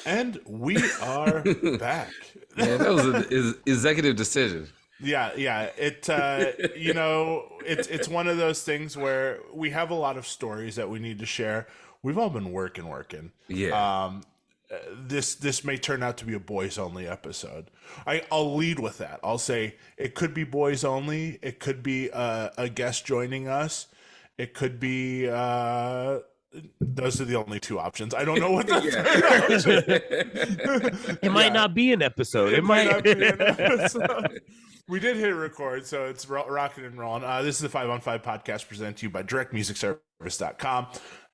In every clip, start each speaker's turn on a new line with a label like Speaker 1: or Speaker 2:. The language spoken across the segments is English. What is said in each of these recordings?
Speaker 1: And we are back.
Speaker 2: Man, that was an executive decision.
Speaker 1: Yeah, yeah. It's one of those things where we have a lot of stories that we need to share. We've all been working.
Speaker 2: Yeah.
Speaker 1: Um, this may turn out to be a boys only episode. I'll lead with that. I'll say it could be boys only. It could be a guest joining us. It could be those are the only two options. I don't know what the third option.
Speaker 3: It might
Speaker 1: Yeah,
Speaker 3: not be an episode.
Speaker 1: it might not be an episode. We did hit record, so it's rocking and rolling. This is the 5 on 5 podcast presented to you by directmusicservice.com.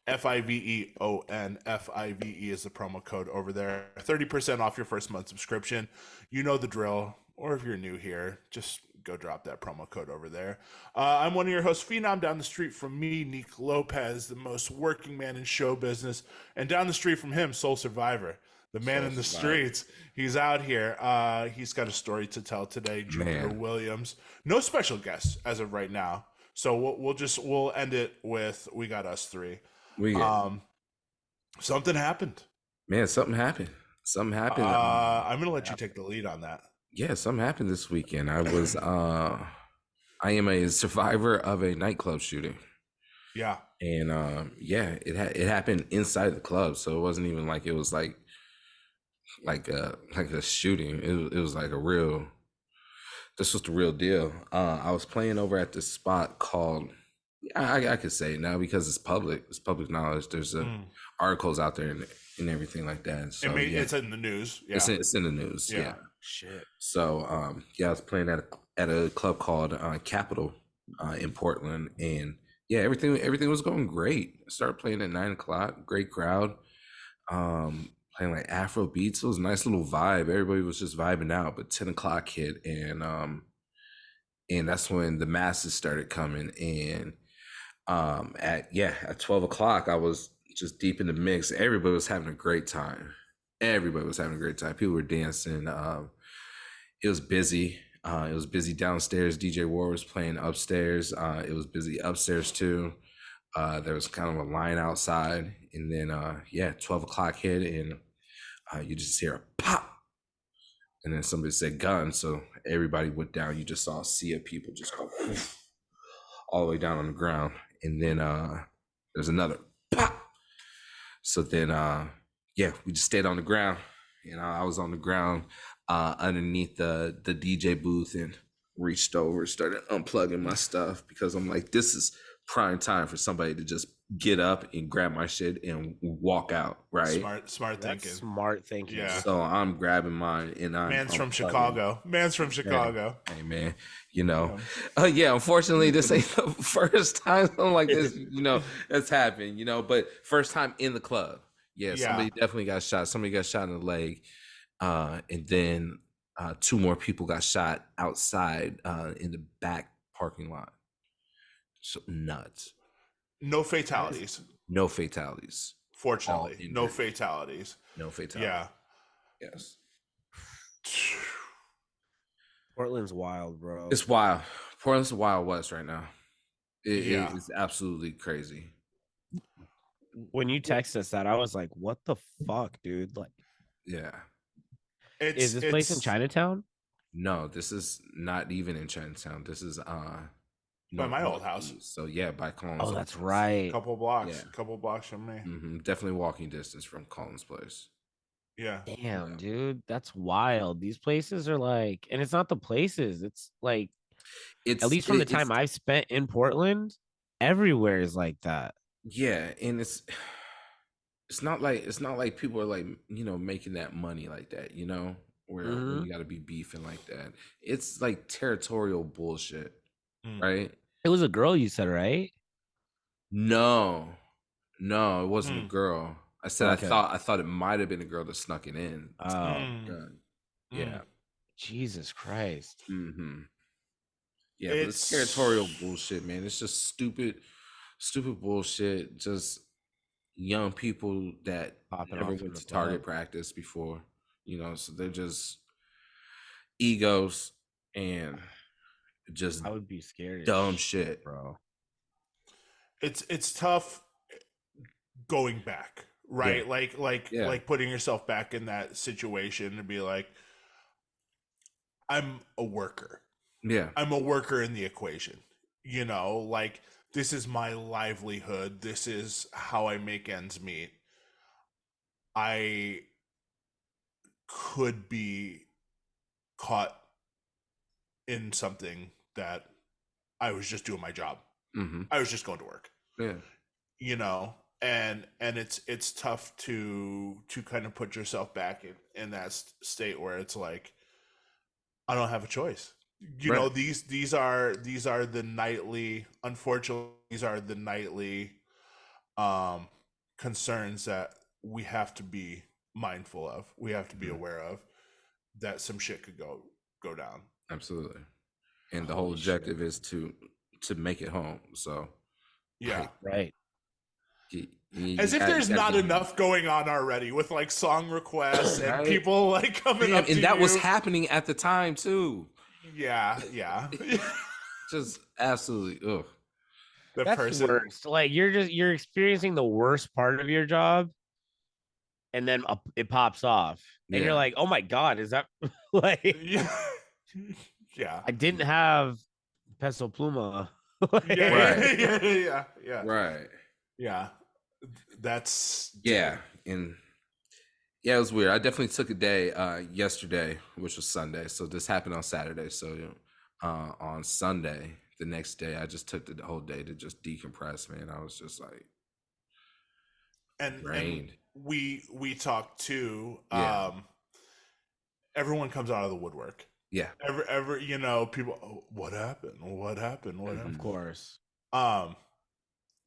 Speaker 1: FIVEON. FIVE is the promo code over there. 30% off your first month subscription. You know the drill. Or if you're new here, just go drop that promo code over there. I'm one of your hosts, Phenom. Down the street from me, Nick Lopez, the most working man in show business. And down the street from him, Soul Survivor, the man in the streets. He's out here. He's got a story to tell today. Jupiter Williams. No special guests as of right now. So we'll end it with we got us three. Something happened.
Speaker 2: Man, something happened. Something happened.
Speaker 1: I'm gonna let you take the lead on that.
Speaker 2: Yeah, something happened this weekend. I am a survivor of a nightclub shooting.
Speaker 1: Yeah.
Speaker 2: And it happened inside the club, so it wasn't even like it was like a shooting. It was like this was the real deal. I was playing over at this spot called, I could say it now because it's public knowledge. There's articles out there and everything like that. So
Speaker 1: It's in the news. Yeah.
Speaker 2: It's in the news. Yeah.
Speaker 3: Shit.
Speaker 2: So I was playing at a club called Capital in Portland, and yeah, everything was going great. I started playing at 9 o'clock. Great crowd. Playing like Afro beats. It was a nice little vibe. Everybody was just vibing out. But 10 o'clock hit, and that's when the masses started coming. And at 12 o'clock, I was just deep in the mix. Everybody was having a great time. People were dancing. It was busy. It was busy downstairs. DJ War was playing upstairs. It was busy upstairs too. There was kind of a line outside, and then 12 o'clock hit, and you just hear a pop, and then somebody said gun, so everybody went down. You just saw a sea of people just go all the way down on the ground, and then there's another pop. So then we just stayed on the ground, and I was on the ground underneath the DJ booth and reached over, started unplugging my stuff because I'm like, this is prime time for somebody to just get up and grab my shit and walk out, right?
Speaker 1: Smart thinking.
Speaker 3: Smart thinking.
Speaker 1: Yeah.
Speaker 2: So I'm grabbing mine, and
Speaker 1: Man's from Chicago.
Speaker 2: Hey man, unfortunately this ain't the first time something like this, that's happened, but first time in the club. Yeah, somebody definitely got shot. Somebody got shot in the leg. And then 2 more people got shot outside in the back parking lot. So nuts.
Speaker 1: No fatalities. Fortunately, no fatalities. Yeah.
Speaker 2: Yes.
Speaker 3: Portland's wild, bro.
Speaker 2: It's wild. Portland's the Wild West right now. It's absolutely crazy.
Speaker 3: When you text us that, I was like, what the fuck, dude? Like,
Speaker 2: yeah.
Speaker 3: Is this place in Chinatown?
Speaker 2: No, this is not even in Chinatown. This is
Speaker 1: by my old house.
Speaker 2: So yeah, by Collins.
Speaker 3: Oh, that's right.
Speaker 1: Couple blocks from me.
Speaker 2: Definitely walking distance from Collins' place.
Speaker 1: Yeah.
Speaker 3: Damn, dude, that's wild. These places are like, and it's not the places. It's like, at least from the time I've spent in Portland, everywhere is like that.
Speaker 2: Yeah, and it's not like people are like, making that money like that, where you got to be beefing like that. It's like territorial bullshit, right?
Speaker 3: It was a girl, you said, right?
Speaker 2: No, it wasn't a girl. I said okay. I thought it might have been a girl that snuck it in. Yeah.
Speaker 3: Jesus Christ.
Speaker 2: Yeah, but it's territorial bullshit, man. It's just stupid bullshit. Just young people that never went to target practice before, so they're just egos and just
Speaker 3: I would be scared.
Speaker 2: Dumb shit,
Speaker 3: bro.
Speaker 1: It's tough going back, right?
Speaker 2: Yeah.
Speaker 1: Like putting yourself back in that situation and be like, I'm a worker.
Speaker 2: Yeah.
Speaker 1: I'm a worker in the equation. You know, like this is my livelihood. This is how I make ends meet. I could be caught in something that I was just doing my job.
Speaker 2: Mm-hmm.
Speaker 1: I was just going to work.
Speaker 2: Yeah.
Speaker 1: You know, and it's tough to kind of put yourself back in that state where it's like I don't have a choice. You know,
Speaker 2: Right.
Speaker 1: these are the nightly, unfortunately these are the nightly um concerns that we have to be mindful of. We have to be
Speaker 2: Mm-hmm.
Speaker 1: aware of that some shit could go down.
Speaker 2: Absolutely. And the whole
Speaker 3: Holy shit.
Speaker 2: objective is to make it home. So
Speaker 1: Yeah.
Speaker 2: like,
Speaker 3: Right.
Speaker 1: As if there's
Speaker 2: you gotta
Speaker 1: not
Speaker 2: get
Speaker 1: enough going on already with like song requests and
Speaker 2: right.
Speaker 1: people like coming
Speaker 2: Damn,
Speaker 1: up to
Speaker 2: and that
Speaker 1: you.
Speaker 2: was happening at the time too.
Speaker 1: Yeah.
Speaker 2: Just absolutely. Ugh.
Speaker 1: The
Speaker 3: That's
Speaker 1: person.
Speaker 3: worst. Like you're experiencing the worst part of your job, and then it pops off, and you're
Speaker 2: Yeah.
Speaker 3: like, oh my god, is that like
Speaker 1: Yeah. Yeah.
Speaker 3: I didn't have peso pluma.
Speaker 2: Right.
Speaker 1: Yeah.
Speaker 2: Right.
Speaker 1: Yeah. That's
Speaker 2: Yeah. And yeah, it was weird. I definitely took a day yesterday, which was Sunday. So this happened on Saturday. So on Sunday, the next day, I just took the whole day to just decompress, man. I was just like
Speaker 1: and
Speaker 2: drained.
Speaker 1: we talked too.
Speaker 2: Yeah.
Speaker 1: Everyone comes out of the woodwork.
Speaker 2: Yeah.
Speaker 1: Ever you know, people, oh, what happened? What happened? What
Speaker 2: Mhm.
Speaker 1: happened?
Speaker 3: Of course.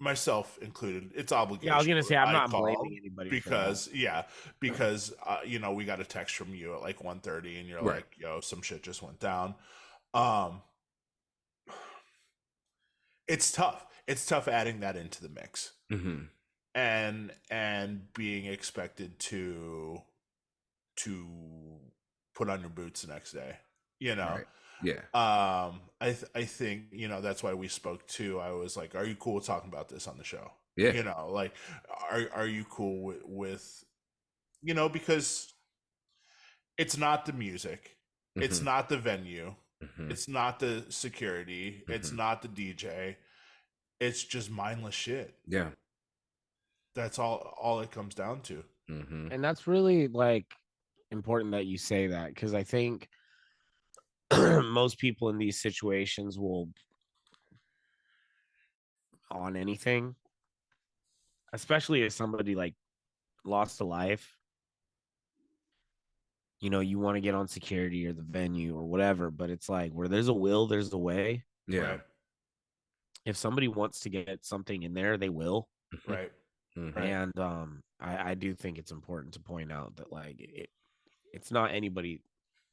Speaker 1: Myself included. It's obligation.
Speaker 3: Yeah, I was gonna say I'm
Speaker 1: I
Speaker 3: not
Speaker 1: call
Speaker 3: blaming anybody
Speaker 1: because you know, we got a text from you at like 1:30 and you're
Speaker 2: Right.
Speaker 1: like, yo, some shit just went down. Um it's tough. It's tough adding that into the mix.
Speaker 2: Mm-hmm.
Speaker 1: And being expected to put on your boots the next day, you know.
Speaker 2: Right. Yeah.
Speaker 1: I think, you know, that's why we spoke too. I was like, are you cool with talking about this on the show?
Speaker 2: Yeah.
Speaker 1: You know, like are you cool with you know, because it's not the music, it's
Speaker 2: Mm-hmm.
Speaker 1: not the venue,
Speaker 2: Mm-hmm.
Speaker 1: it's not the security, it's
Speaker 2: Mm-hmm.
Speaker 1: not the DJ, it's just mindless shit.
Speaker 2: Yeah.
Speaker 1: That's all it comes down to.
Speaker 2: Mm-hmm.
Speaker 3: And that's really like important that you say that, because I think most people in these situations will on anything, especially if somebody like lost a life. You know, you want to get on security or the venue or whatever, but it's like where there's a will, there's a way.
Speaker 2: Yeah.
Speaker 1: Right.
Speaker 3: If somebody wants to get something in there, they will.
Speaker 1: Right.
Speaker 2: Mm-hmm.
Speaker 1: Right.
Speaker 3: And I do think it's important to point out that like it's not anybody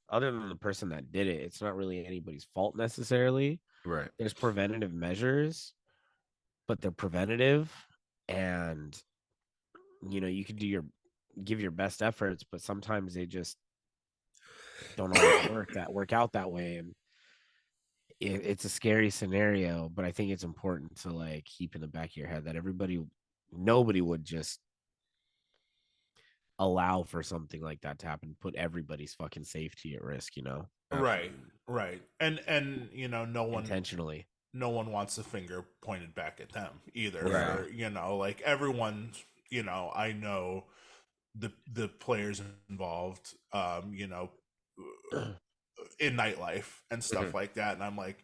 Speaker 3: other than the person that did it. It's not really anybody's fault necessarily.
Speaker 2: Right.
Speaker 3: There's preventative measures, but they're preventative, and you know, you could give your best efforts, but sometimes they just don't always work out that way. And it's a scary scenario, but I think it's important to like keep in the back of your head that nobody would just allow for something like that to happen, put everybody's fucking safety at risk, you know.
Speaker 1: Right. Right. And you know, no one
Speaker 3: Intentionally.
Speaker 1: no one wants the finger pointed back at them either.
Speaker 2: Right.
Speaker 1: For, you know, like everyone, you know, I know the players involved, you know, in nightlife and stuff like that, and I'm like,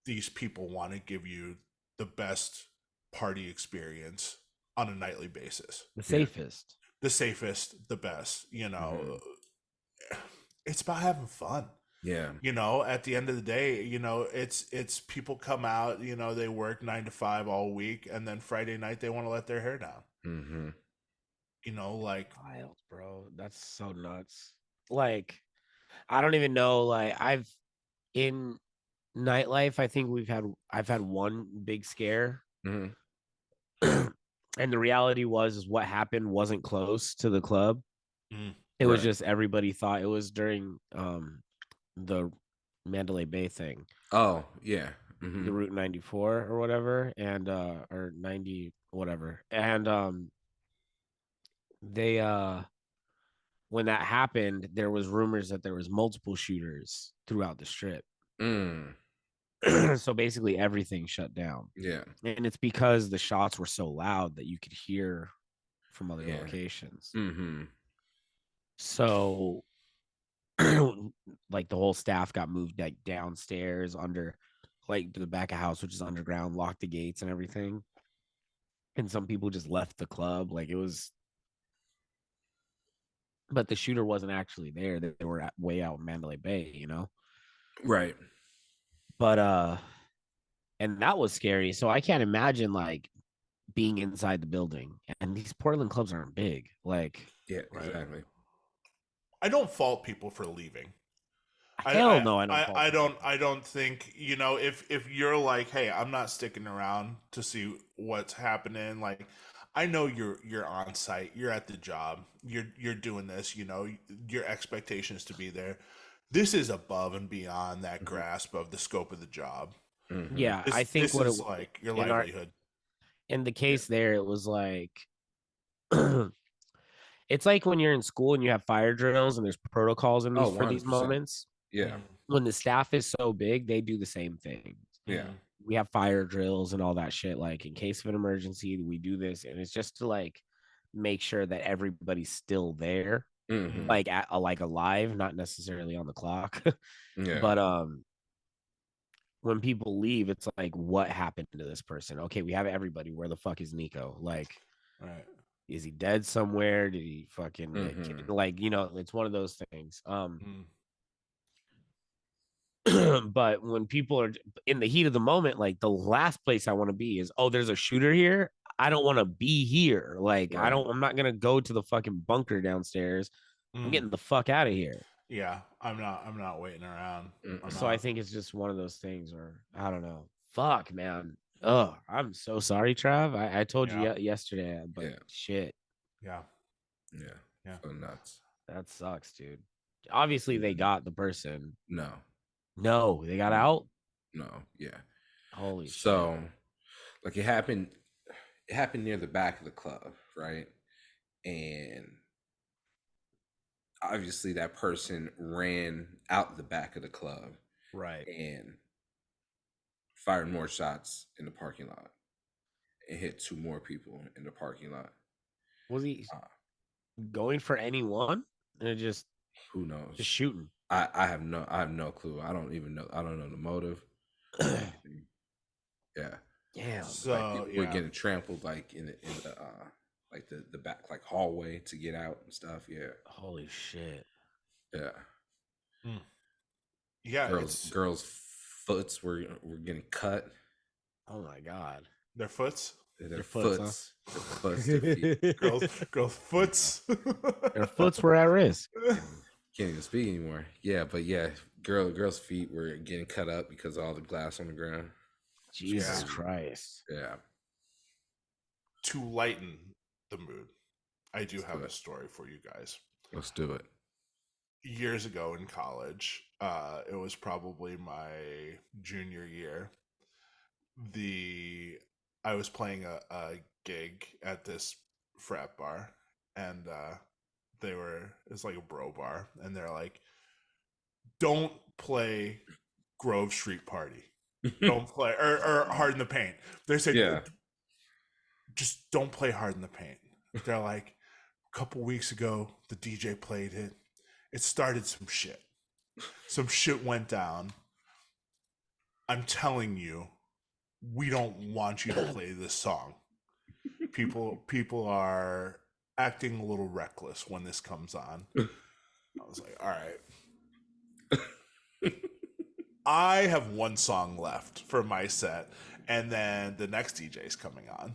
Speaker 1: these people want to give you the best party experience on a nightly basis,
Speaker 3: The safest.
Speaker 1: the safest, the best. You know, it's about having fun.
Speaker 2: Yeah.
Speaker 1: You know, at the end of the day, you know, it's people come out, you know, they work 9 to 5 all week, and then Friday night they want to let their hair down.
Speaker 2: Mm-hmm.
Speaker 1: You know, like
Speaker 3: Wild, bro. That's so nuts. Like, I don't even know. Like, in nightlife, I think I've had one big scare.
Speaker 2: Mm-hmm.
Speaker 3: And the reality is what happened wasn't close to the club. It was
Speaker 2: Right.
Speaker 3: just everybody thought it was during the Mandalay Bay thing.
Speaker 2: Oh, yeah. Mm-hmm.
Speaker 3: The Route 94 or whatever, and or 90 whatever. And they when that happened, there was rumors that there was multiple shooters throughout the strip.
Speaker 2: Mm.
Speaker 3: So basically everything shut down.
Speaker 2: Yeah.
Speaker 3: And it's because the shots were so loud that you could hear from other
Speaker 2: Yeah.
Speaker 3: locations.
Speaker 2: Mm-hmm.
Speaker 3: So like the whole staff got moved like downstairs under like to the back of house, which is underground, locked the gates and everything. And some people just left the club. Like it was, but the shooter wasn't actually there. They were way out in Mandalay Bay, you know?
Speaker 2: Right.
Speaker 3: But and that was scary. So I can't imagine like being inside the building. And these Portland clubs aren't big. Like
Speaker 2: Yeah,
Speaker 1: Right.
Speaker 2: exactly.
Speaker 1: I don't fault people for leaving.
Speaker 3: hell no, I don't fault people.
Speaker 1: I don't think, you know, if you're like, hey, I'm not sticking around to see what's happening. Like, I know you're on site, you're at the job, you're doing this. You know, your expectations to be there. This is above and beyond that
Speaker 2: Mm-hmm.
Speaker 1: grasp of the scope of the job.
Speaker 2: Mm-hmm.
Speaker 3: Yeah, I think
Speaker 1: This
Speaker 3: what it
Speaker 1: is like your
Speaker 3: in our
Speaker 1: livelihood.
Speaker 3: in the
Speaker 2: Yeah.
Speaker 3: case there, it was like it's like when you're in school and you have fire drills and there's protocols in
Speaker 2: Oh,
Speaker 3: these for these
Speaker 2: 100%.
Speaker 3: moments.
Speaker 2: Yeah.
Speaker 1: Mm,
Speaker 3: When the staff is so big, they do the same thing.
Speaker 2: Yeah.
Speaker 1: mm,
Speaker 3: We have fire drills and all that shit. Like in case of an emergency, we do this, and it's just to like make sure that everybody's still there,
Speaker 2: Mm-hmm.
Speaker 1: mm,
Speaker 3: like alive, not necessarily on the clock.
Speaker 2: Yeah.
Speaker 3: But when people leave, it's like, what happened to this person? Okay, we have everybody. Where the fuck is Nico? Like,
Speaker 1: right.
Speaker 3: is he dead somewhere? Did he fucking
Speaker 2: Mm-hmm.
Speaker 3: like, you know, it's one of those things.
Speaker 1: Mm,
Speaker 3: But when people are in the heat of the moment, like the last place I want to be is, oh, there's a shooter here. I don't want to be here. Like,
Speaker 2: Right.
Speaker 3: I'm not gonna go to the fucking bunker downstairs. I'm
Speaker 1: mm.
Speaker 3: getting the fuck out of here.
Speaker 1: Yeah, I'm not waiting around. I'm
Speaker 2: Mm-mm.
Speaker 3: So I
Speaker 1: not.
Speaker 3: think it's just one of those things, or I don't know. Fuck, man. Oh, I'm so sorry, Trav. I told you
Speaker 1: Yeah,
Speaker 3: yesterday, but
Speaker 2: Yeah.
Speaker 3: shit,
Speaker 1: yeah,
Speaker 2: Yeah.
Speaker 1: yeah.
Speaker 2: So nuts.
Speaker 3: that sucks, dude. Obviously, they
Speaker 2: Mhm.
Speaker 3: got the person.
Speaker 2: No.
Speaker 3: No, they got
Speaker 2: No.
Speaker 3: out.
Speaker 2: No. Yeah.
Speaker 3: Holy shit.
Speaker 2: So, like, it happened near the back of the club, right? And obviously that person ran out the back of the club
Speaker 3: Right.
Speaker 2: and fired more shots in the parking lot and hit two more people in the parking lot.
Speaker 3: Was he
Speaker 2: Uh,
Speaker 3: going for anyone? And
Speaker 2: who
Speaker 3: just
Speaker 2: knows?
Speaker 3: shooting.
Speaker 2: I have no clue. I don't even know. I don't know the motive. Anything. Yeah,
Speaker 3: Damn.
Speaker 2: like
Speaker 1: So
Speaker 2: people were
Speaker 1: yeah,
Speaker 2: getting trampled like in the like the back like hallway to get out and stuff. Yeah,
Speaker 3: Holy shit.
Speaker 2: yeah.
Speaker 1: mm. Yeah, it's
Speaker 2: Girls' foots were getting cut.
Speaker 3: Oh my god.
Speaker 1: their foots,
Speaker 2: Their
Speaker 3: Their foots, huh?
Speaker 2: foots, their feet.
Speaker 1: girls foots.
Speaker 3: Their foots were at risk.
Speaker 2: Can't even speak anymore. Yeah, but yeah, girls' feet were getting cut up because of all the glass on the ground. It's
Speaker 3: Jesus
Speaker 1: Yeah,
Speaker 2: crazy.
Speaker 3: Christ.
Speaker 2: Yeah,
Speaker 1: to lighten the mood, I do
Speaker 2: let's do
Speaker 1: have a
Speaker 2: it.
Speaker 1: story for you guys.
Speaker 2: Let's do it.
Speaker 1: Years ago in college, it was probably my junior year. The I was playing a gig at this frat bar, and it's like a bro bar, and they're like, don't play Grove Street Party. Don't play or Hard in the Paint. They said
Speaker 2: Yeah.
Speaker 1: just don't play Hard in the Paint. They're like, a couple weeks ago the DJ played it. It started some shit. Some shit went down. I'm telling you, we don't want you to play this song. People are acting a little reckless when this comes on. I was like, all right. I have one song left for my set, and then the next DJ is coming on.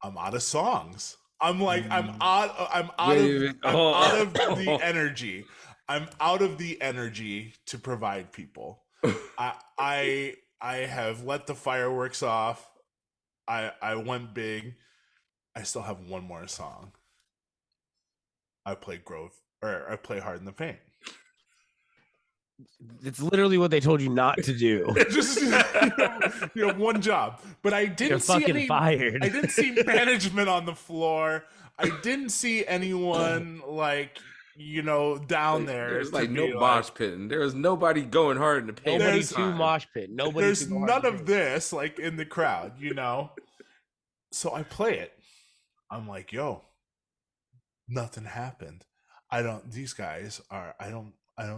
Speaker 1: I'm out of songs. I'm like,
Speaker 2: Wait, wait.
Speaker 1: I'm out of the
Speaker 2: Oh.
Speaker 1: energy. I'm out of the energy to provide people. I have let the fireworks off. I went big. I still have one more song. I play Grove or I play Hard in the Paint.
Speaker 3: It's literally what they told you not to do.
Speaker 1: Just one job. But I
Speaker 3: You're
Speaker 1: didn't see
Speaker 3: fucking
Speaker 1: any.
Speaker 3: fired.
Speaker 1: I didn't see management on the floor. I didn't see anyone like down there.
Speaker 2: There's
Speaker 1: to
Speaker 2: like
Speaker 1: be
Speaker 2: no mosh pitting. There was nobody going hard in the paint.
Speaker 3: Nobody
Speaker 1: There's-
Speaker 3: to mosh pit. Nobody.
Speaker 1: There's
Speaker 3: to go hard
Speaker 1: none
Speaker 3: to
Speaker 1: of
Speaker 3: paint.
Speaker 1: this like in the crowd, So I play it. I'm like, yo, nothing happened. These guys are. I don't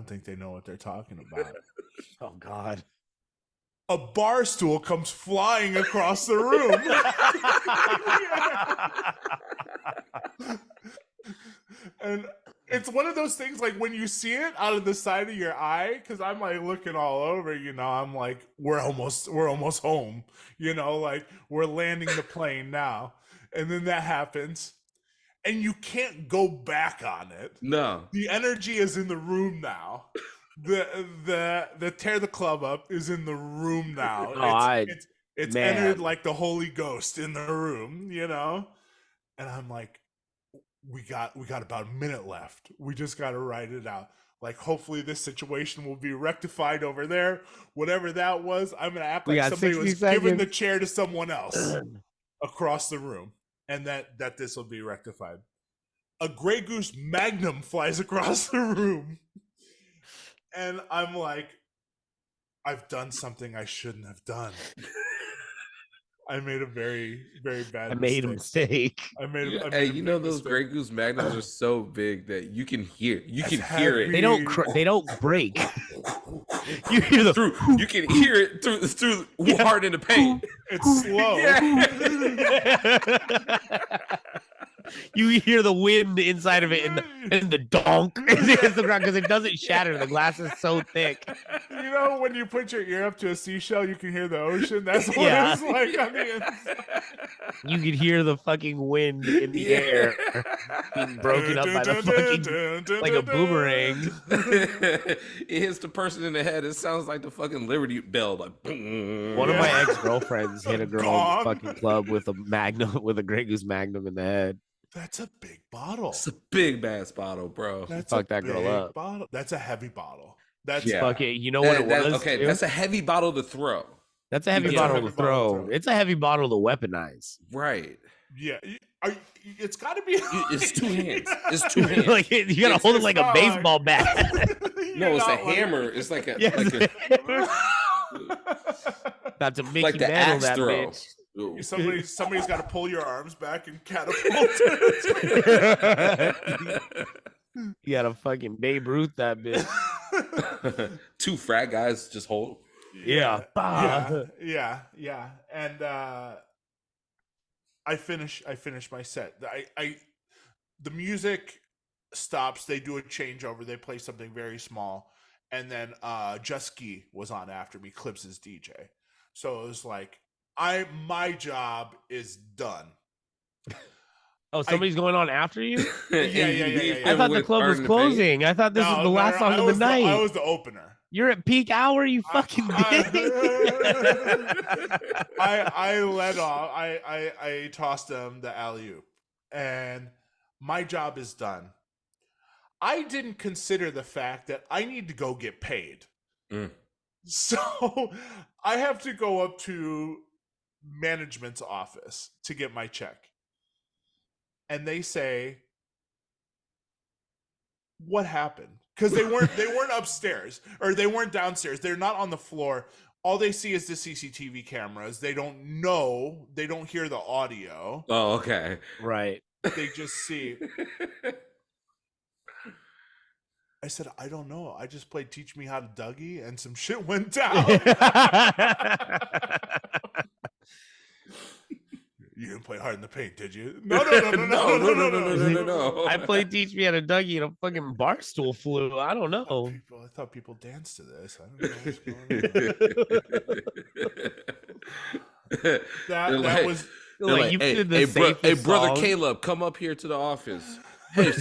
Speaker 1: think they know what they're talking about.
Speaker 3: Oh God.
Speaker 1: A bar stool comes flying across the room. And it's one of those things like when you see it out of the side of your eye, because I'm like looking all over, I'm like, we're almost home, like we're landing the plane now. And then that happens. And you can't go back on it.
Speaker 2: No.
Speaker 1: The energy is in the room now. The tear the club up is in the room now. It's entered like the Holy Ghost in the room, And I'm like, we got about a minute left. We just got to write it out. Like, hopefully this situation will be rectified over there. Whatever that was, I'm gonna act like somebody was giving the chair to someone else across the room, and that this will be rectified. A Grey Goose Magnum flies across the room. And I'm like, I've done something I shouldn't have done. I made a very, very bad
Speaker 3: mistake.
Speaker 1: I made a
Speaker 2: those
Speaker 1: mistake.
Speaker 2: Grey Goose Magnums are so big that you can hear it.
Speaker 3: They don't break. You hear
Speaker 2: you can hear it through hard in the paint.
Speaker 1: It's slow.
Speaker 3: You hear the wind inside of it and the donk hits the ground because it doesn't shatter. The glass is so thick.
Speaker 1: When you put your ear up to a seashell, you can hear the ocean. That's what it's like on the inside.
Speaker 3: You could hear the fucking wind in the air being broken up by the fucking like a boomerang.
Speaker 2: It hits the person in the head. It sounds like the fucking Liberty Bell. Like
Speaker 3: one of my ex-girlfriends hit a girl in the fucking club with a Grey Goose Magnum in the head.
Speaker 1: That's a big bottle.
Speaker 2: It's a big bass bottle, bro.
Speaker 3: Fuck that girl up.
Speaker 1: Bottle. That's a heavy bottle. That's
Speaker 3: fucking. You know what it was?
Speaker 2: Okay, that's a heavy bottle to throw.
Speaker 3: That's a heavy bottle to throw. It's a heavy bottle to weaponize.
Speaker 2: Right.
Speaker 1: Yeah. It's got to be.
Speaker 2: It's two hands. It's two hands.
Speaker 3: Like you gotta hold it like a baseball bat.
Speaker 2: No, it's a hammer. It's like a.
Speaker 3: Not to make
Speaker 2: like
Speaker 3: you
Speaker 2: the
Speaker 3: handle
Speaker 2: axe
Speaker 3: that
Speaker 2: throw.
Speaker 3: bitch.
Speaker 1: Somebody's got to pull your arms back and catapult.
Speaker 3: You gotta fucking Babe Ruth that bitch.
Speaker 2: Two frat guys just hold.
Speaker 3: Yeah.
Speaker 1: And I finish my set. The music stops. They do a changeover. They play something very small, and then Jusky was on after me, Clips' DJ. So it was like, my job is done.
Speaker 3: Oh, somebody's going on after you?
Speaker 1: Yeah.
Speaker 3: I thought the club was closing. I thought this was the last song of the night.
Speaker 1: I was the opener.
Speaker 3: You're at peak hour, you fucking dick.
Speaker 1: I led off. I tossed him the alley-oop, and my job is done. I didn't consider the fact that I need to go get paid. So I have to go up to management's office to get my check. And they say, what happened? Because they weren't upstairs, or they weren't downstairs. They're not on the floor. All they see is the CCTV cameras. They don't hear the audio.
Speaker 2: Oh, okay.
Speaker 3: Right.
Speaker 1: They just see. I said, I don't know. I just played Teach Me How to Dougie and some shit went down. You didn't play Hard in the Paint, did you? No.
Speaker 3: I played Teach Me How to Dougie and a fucking bar stool flew. I don't know.
Speaker 1: I thought people danced to this. I don't know what's going on. That was
Speaker 3: like you did the
Speaker 2: hey, brother
Speaker 3: song.
Speaker 2: Caleb, come up here to the office. Hey,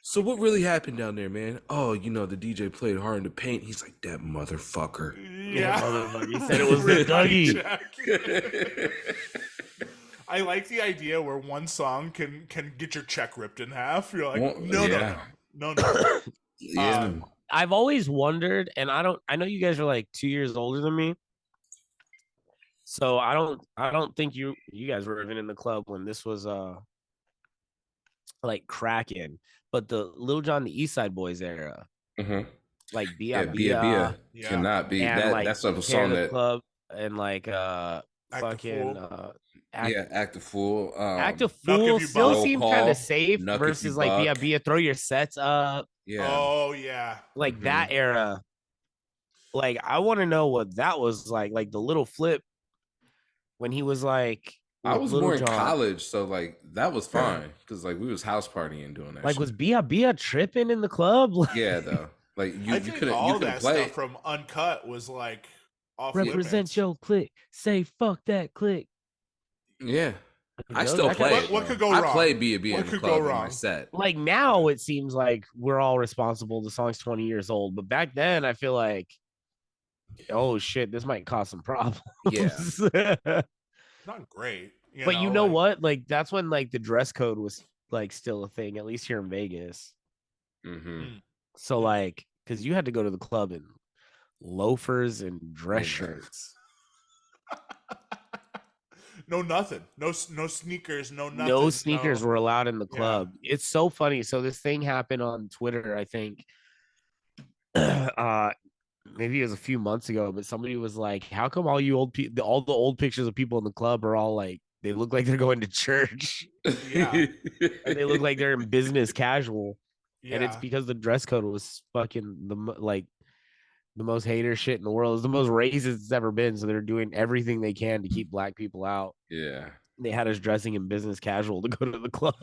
Speaker 2: so what really happened down there, man? Oh, the DJ played Hard in the Paint. He's like, that motherfucker.
Speaker 1: Yeah.
Speaker 3: He said it was the Dougie.
Speaker 1: I like the idea where one song can get your check ripped in half. You're like, no.
Speaker 2: Yeah.
Speaker 3: I've always wondered, and I know you guys are like 2 years older than me. So I don't think you guys were even in the club when this was like cracking, but the Lil Jon the East Side Boys era,
Speaker 2: Mm-hmm.
Speaker 3: like
Speaker 2: Yeah,
Speaker 3: Bia
Speaker 2: Bia
Speaker 3: Bia
Speaker 2: Bia
Speaker 1: Yeah.
Speaker 2: cannot be
Speaker 3: and
Speaker 2: that.
Speaker 3: like
Speaker 2: That's a
Speaker 3: Tear
Speaker 2: song
Speaker 3: the
Speaker 2: that
Speaker 3: Club and like
Speaker 1: Act a
Speaker 3: fucking
Speaker 1: Fool.
Speaker 3: act
Speaker 2: yeah, act a fool.
Speaker 3: act a
Speaker 1: Knuck if
Speaker 3: fool
Speaker 1: you
Speaker 3: still
Speaker 1: buck.
Speaker 2: Roll
Speaker 3: seemed kind of
Speaker 2: call,
Speaker 3: safe
Speaker 2: Nuck if you
Speaker 3: versus like Bia
Speaker 2: buck.
Speaker 3: Bia throw your sets up,
Speaker 2: Yeah.
Speaker 1: Oh yeah.
Speaker 3: like
Speaker 2: Mm-hmm.
Speaker 3: that era. Like I want to know what that was like the little flip when he was like
Speaker 2: I
Speaker 3: with
Speaker 2: was
Speaker 3: Little
Speaker 2: more in
Speaker 3: John.
Speaker 2: college, so like that was fine because like we was house partying doing that
Speaker 3: Like
Speaker 2: shit.
Speaker 3: was Bia tripping in the club?
Speaker 2: Yeah, though. Like
Speaker 1: I
Speaker 2: you
Speaker 1: think
Speaker 2: couldn't you
Speaker 1: all
Speaker 2: couldn't
Speaker 1: that stuff
Speaker 2: play.
Speaker 1: from Uncut was like off
Speaker 3: Represent
Speaker 1: limits.
Speaker 3: your clique. Say fuck that clique.
Speaker 2: Yeah, I
Speaker 3: No,
Speaker 2: still
Speaker 3: that
Speaker 2: play
Speaker 3: kind
Speaker 2: it
Speaker 1: What
Speaker 2: though.
Speaker 1: could go
Speaker 2: I
Speaker 1: wrong?
Speaker 2: play Be
Speaker 1: What
Speaker 2: in the
Speaker 1: could go
Speaker 2: club in my
Speaker 1: wrong?
Speaker 2: set.
Speaker 3: like now it seems like we're all responsible. The song's 20 years old, but back then I feel like, oh shit, this might cause some problems.
Speaker 2: Yeah.
Speaker 1: Not great.
Speaker 3: But you know what? Like that's when like the dress code was like still a thing, at least here in Vegas.
Speaker 2: Mm-hmm.
Speaker 1: Mm.
Speaker 3: So like, because you had to go to the club in loafers and dress
Speaker 2: Yeah.
Speaker 3: shirts.
Speaker 1: No nothing. No sneakers. No nothing.
Speaker 3: No sneakers
Speaker 1: No.
Speaker 3: were allowed in the
Speaker 1: Yeah.
Speaker 3: club. It's so funny. So this thing happened on Twitter, I think. Maybe it was a few months ago, but somebody was like, "How come all you old people, all the old pictures of people in the club are all like they look like they're going to church,
Speaker 1: Yeah.
Speaker 3: or they look like they're in business casual?" And it's
Speaker 1: Yeah.
Speaker 3: because the dress code was fucking like the most hater shit in the world. It's the most racist it's ever been. So they're doing everything they can to keep black people out.
Speaker 2: Yeah.
Speaker 3: They had us dressing in business casual to go to the club.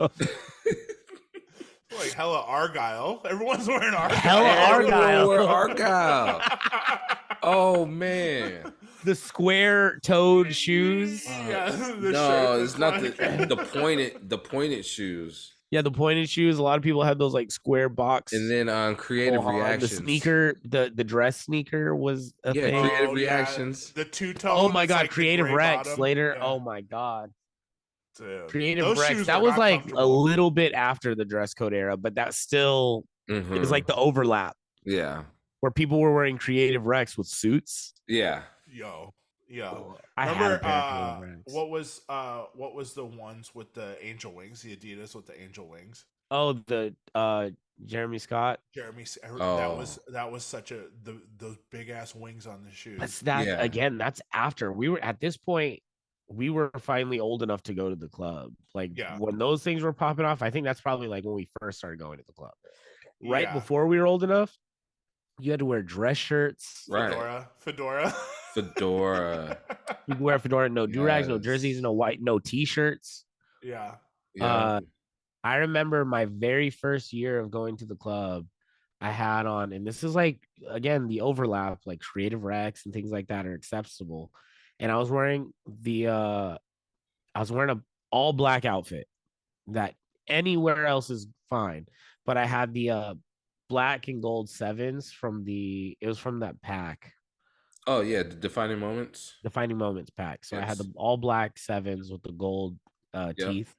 Speaker 1: Like hella argyle. Everyone's wearing argyle.
Speaker 3: Hella Argyle.
Speaker 2: Everyone wore Argyle. Oh man.
Speaker 3: The square toed shoes.
Speaker 1: Yeah, the
Speaker 2: No,
Speaker 1: shirts
Speaker 2: it's
Speaker 1: is
Speaker 2: not
Speaker 1: like-
Speaker 2: the pointed shoes.
Speaker 3: Yeah, the pointed shoes. A lot of people had those like square box.
Speaker 2: And then creative
Speaker 3: Hold on,
Speaker 2: reactions.
Speaker 3: the sneaker, the dress sneaker was a
Speaker 2: Yeah,
Speaker 3: thing.
Speaker 2: creative
Speaker 1: Oh,
Speaker 2: reactions.
Speaker 1: The two-tone.
Speaker 3: Oh my
Speaker 1: it's
Speaker 3: god,
Speaker 1: like the
Speaker 3: Creative
Speaker 1: gray
Speaker 3: Rex
Speaker 1: bottom.
Speaker 3: later.
Speaker 1: Yeah.
Speaker 3: Oh my god,
Speaker 1: Dude.
Speaker 3: Creative
Speaker 1: Those
Speaker 3: Rex.
Speaker 1: shoes
Speaker 3: That
Speaker 1: were
Speaker 3: was
Speaker 1: not
Speaker 3: like a
Speaker 1: comfortable.
Speaker 3: little bit after the dress code era, but that still
Speaker 2: Mhm.
Speaker 3: it was like the overlap
Speaker 2: Yeah.
Speaker 3: where people were wearing Creative Rex with suits.
Speaker 2: Yeah.
Speaker 1: Yo.
Speaker 3: I had a
Speaker 1: Remember
Speaker 3: pair of Creative Rex.
Speaker 1: what was the ones with the angel wings, the Adidas with the angel wings?
Speaker 3: Oh, the Jeremy Scott.
Speaker 1: Jeremy
Speaker 2: Oh.
Speaker 1: that was such a those big ass wings on the shoes.
Speaker 3: That's that
Speaker 2: Yeah.
Speaker 3: again. That's after we were at this point. We were finally old enough to go to the club. Like
Speaker 1: Yeah.
Speaker 3: when those things were popping off, I think that's probably like when we first started going to the club. Right
Speaker 1: Yeah.
Speaker 3: before we were old enough, you had to wear dress shirts.
Speaker 2: Right.
Speaker 1: Fedora.
Speaker 2: Fedora.
Speaker 3: You could wear a fedora, no do-rags, no jerseys,
Speaker 2: Yes.
Speaker 3: no white, no t-shirts.
Speaker 1: Yeah.
Speaker 2: Yeah.
Speaker 3: I remember my very first year of going to the club, I had on, and this is like again the overlap, like Creative Rex and things like that are acceptable. And I was wearing a all black outfit that anywhere else is fine, but I had the black and gold sevens from it was from that pack,
Speaker 2: Oh yeah, the defining moments.
Speaker 3: Defining Moments pack. So I had
Speaker 2: Yes.
Speaker 3: the all black sevens with the gold
Speaker 2: Yep.
Speaker 3: teeth,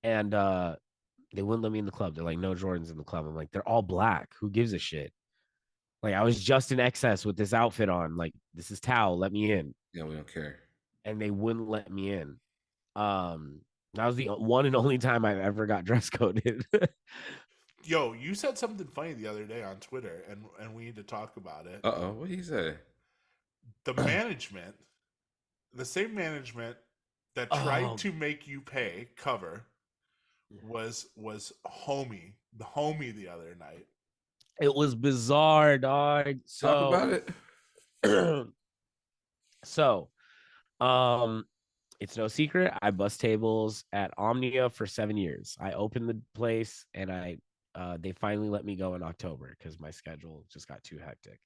Speaker 3: and they wouldn't let me in the club. They're like, no Jordans in the club. I'm like, they're all black. Who gives a shit? Like I was just in excess with this outfit on. Like this is Tao. Let me in.
Speaker 2: Yeah, we don't care.
Speaker 3: And they wouldn't let me in. That was the one and only time I've ever got dress coded.
Speaker 1: Yo, you said something funny the other day on Twitter, and we need to talk about it.
Speaker 2: What did he say?
Speaker 1: The management, the same management that tried to make you pay cover was the homie the other night.
Speaker 3: It was bizarre, dog.
Speaker 2: Talk about it.
Speaker 3: So, it's no secret. I bus tables at Omnia for 7 years. I opened the place, and they finally let me go in October because my schedule just got too hectic.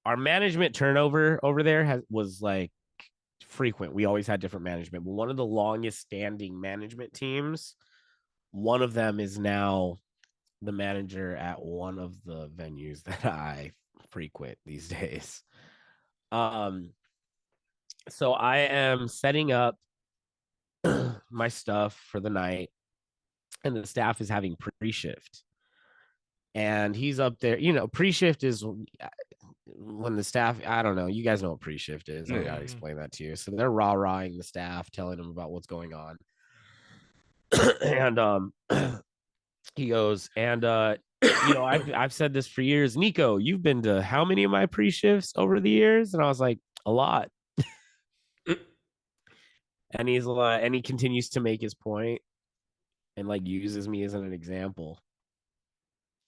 Speaker 3: Our management turnover over there was like frequent. We always had different management, but one of the longest standing management teams, one of them is now the manager at one of the venues that I frequent these days. So I am setting up my stuff for the night, and the staff is having pre-shift. And he's up there, pre-shift is when the staff, I don't know, you guys know what pre-shift is. I don't gotta explain that to you. So they're rah-rahing the staff, telling them about what's going on. And he goes, and I've said this for years. Nico, you've been to how many of my pre-shifts over the years? And I was like, a lot. And he's like, and he continues to make his point and like uses me as an example.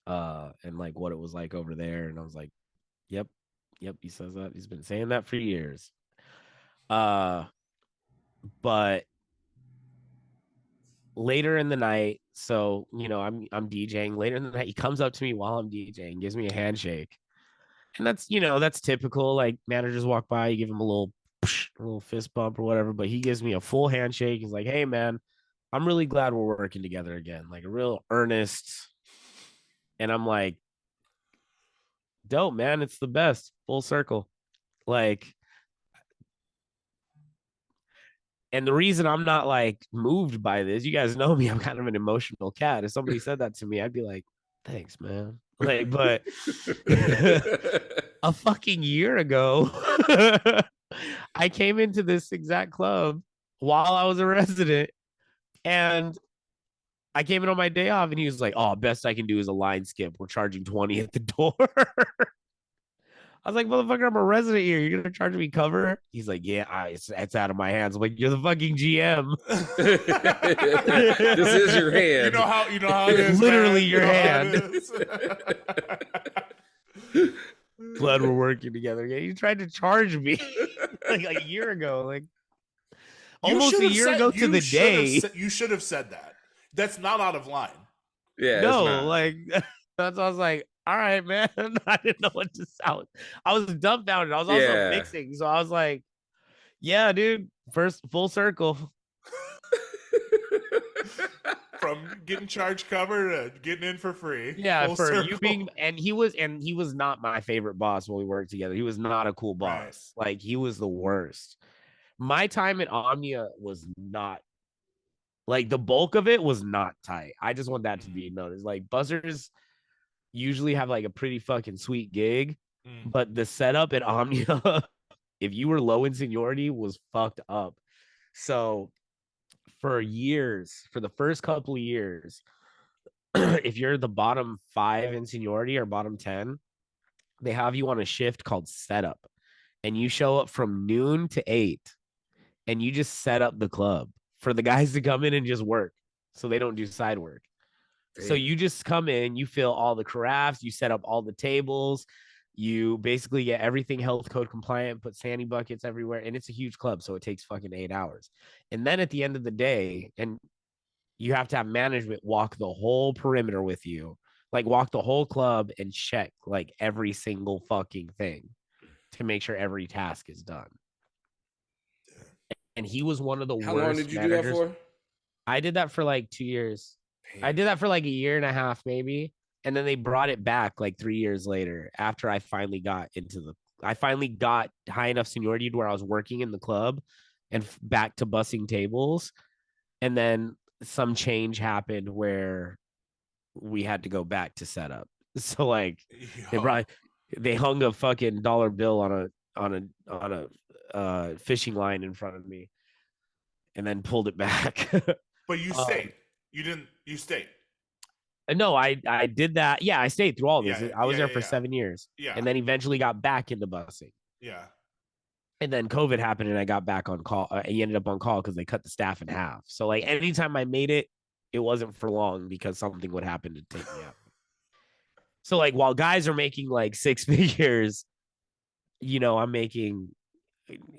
Speaker 3: And like what it was like over there. And I was like, yep, he says that. He's been saying that for years. But later in the night, so I'm DJing. Later in the night, he comes up to me while I'm DJing, gives me a handshake. And that's typical. Like managers walk by, you give him a little fist bump or whatever, but he gives me a full handshake. He's like, "Hey man, I'm really glad we're working together again." Like a real earnest. And I'm like, dope, man. It's the best. Full circle. Like, and the reason I'm not like moved by this, you guys know me, I'm kind of an emotional cat. If somebody said that to me, I'd be like, thanks, man. Like, but a fucking year ago, I came into this exact club while I was a resident, and I came in on my day off, and he was like, "Oh, best I can do is a line skip. We're charging 20 at the door." I was like, "Motherfucker, I'm a resident here. You're gonna charge me cover?" He's like, "Yeah, it's out of my hands." I'm like, "You're the fucking GM.
Speaker 2: This is your hand.
Speaker 1: You know how it is.
Speaker 3: Literally
Speaker 1: man.
Speaker 3: your hand." Glad we're working together. Yeah, you tried to charge me like a year ago, like almost a year ago to the day.
Speaker 1: You should have said that. That's not out of line.
Speaker 2: Yeah,
Speaker 3: no, like that's. I was like, all right, man. I didn't know what to sound. I was dumbfounded. I was also mixing, so I was like, yeah, dude. First full circle.
Speaker 1: From getting charged cover to getting in for free.
Speaker 3: Yeah,
Speaker 1: full
Speaker 3: for
Speaker 1: circle.
Speaker 3: you being, and he was not my favorite boss when we worked together. He was not a cool boss. Right. Like he was the worst. My time at Omnia was not, like the bulk of it was not tight. I just want that to be noticed. Like buzzers usually have like a pretty fucking sweet gig, but the setup at Omnia, if you were low in seniority, was fucked up. So for years, for the first couple of years, if you're the bottom 5 in seniority or bottom 10, they have you on a shift called setup, and you show up from noon to 8, and you just set up the club for the guys to come in and just work, so they don't do side work. Damn. So you just come in, you fill all the carafes, you set up all the tables, you basically get everything health code compliant, put sandy buckets everywhere, and it's a huge club, so it takes fucking 8 hours. And then at the end of the day, and you have to have management walk the whole perimeter with you, like walk the whole club and check like every single fucking thing to make sure every task is done. And he was one of the worst.
Speaker 2: How long did you do that for?
Speaker 3: I did that for like 2 years. Damn. I did that for like a year and a half, maybe. And then they brought it back like 3 years later after I finally got high enough seniority to where I was working in the club and back to bussing tables. And then some change happened where we had to go back to setup. So like they hung a fucking dollar bill on a fishing line in front of me and then pulled it back.
Speaker 1: But you stayed. You stayed.
Speaker 3: No, I did that. Yeah, I stayed through all this. I was there for 7 years.
Speaker 1: Yeah.
Speaker 3: And then eventually got back into busing.
Speaker 1: Yeah.
Speaker 3: And then COVID happened and I got back on call. He ended up on call because they cut the staff in half. So like anytime I made it, it wasn't for long because something would happen to take me out. So like while guys are making like 6 figures, I'm making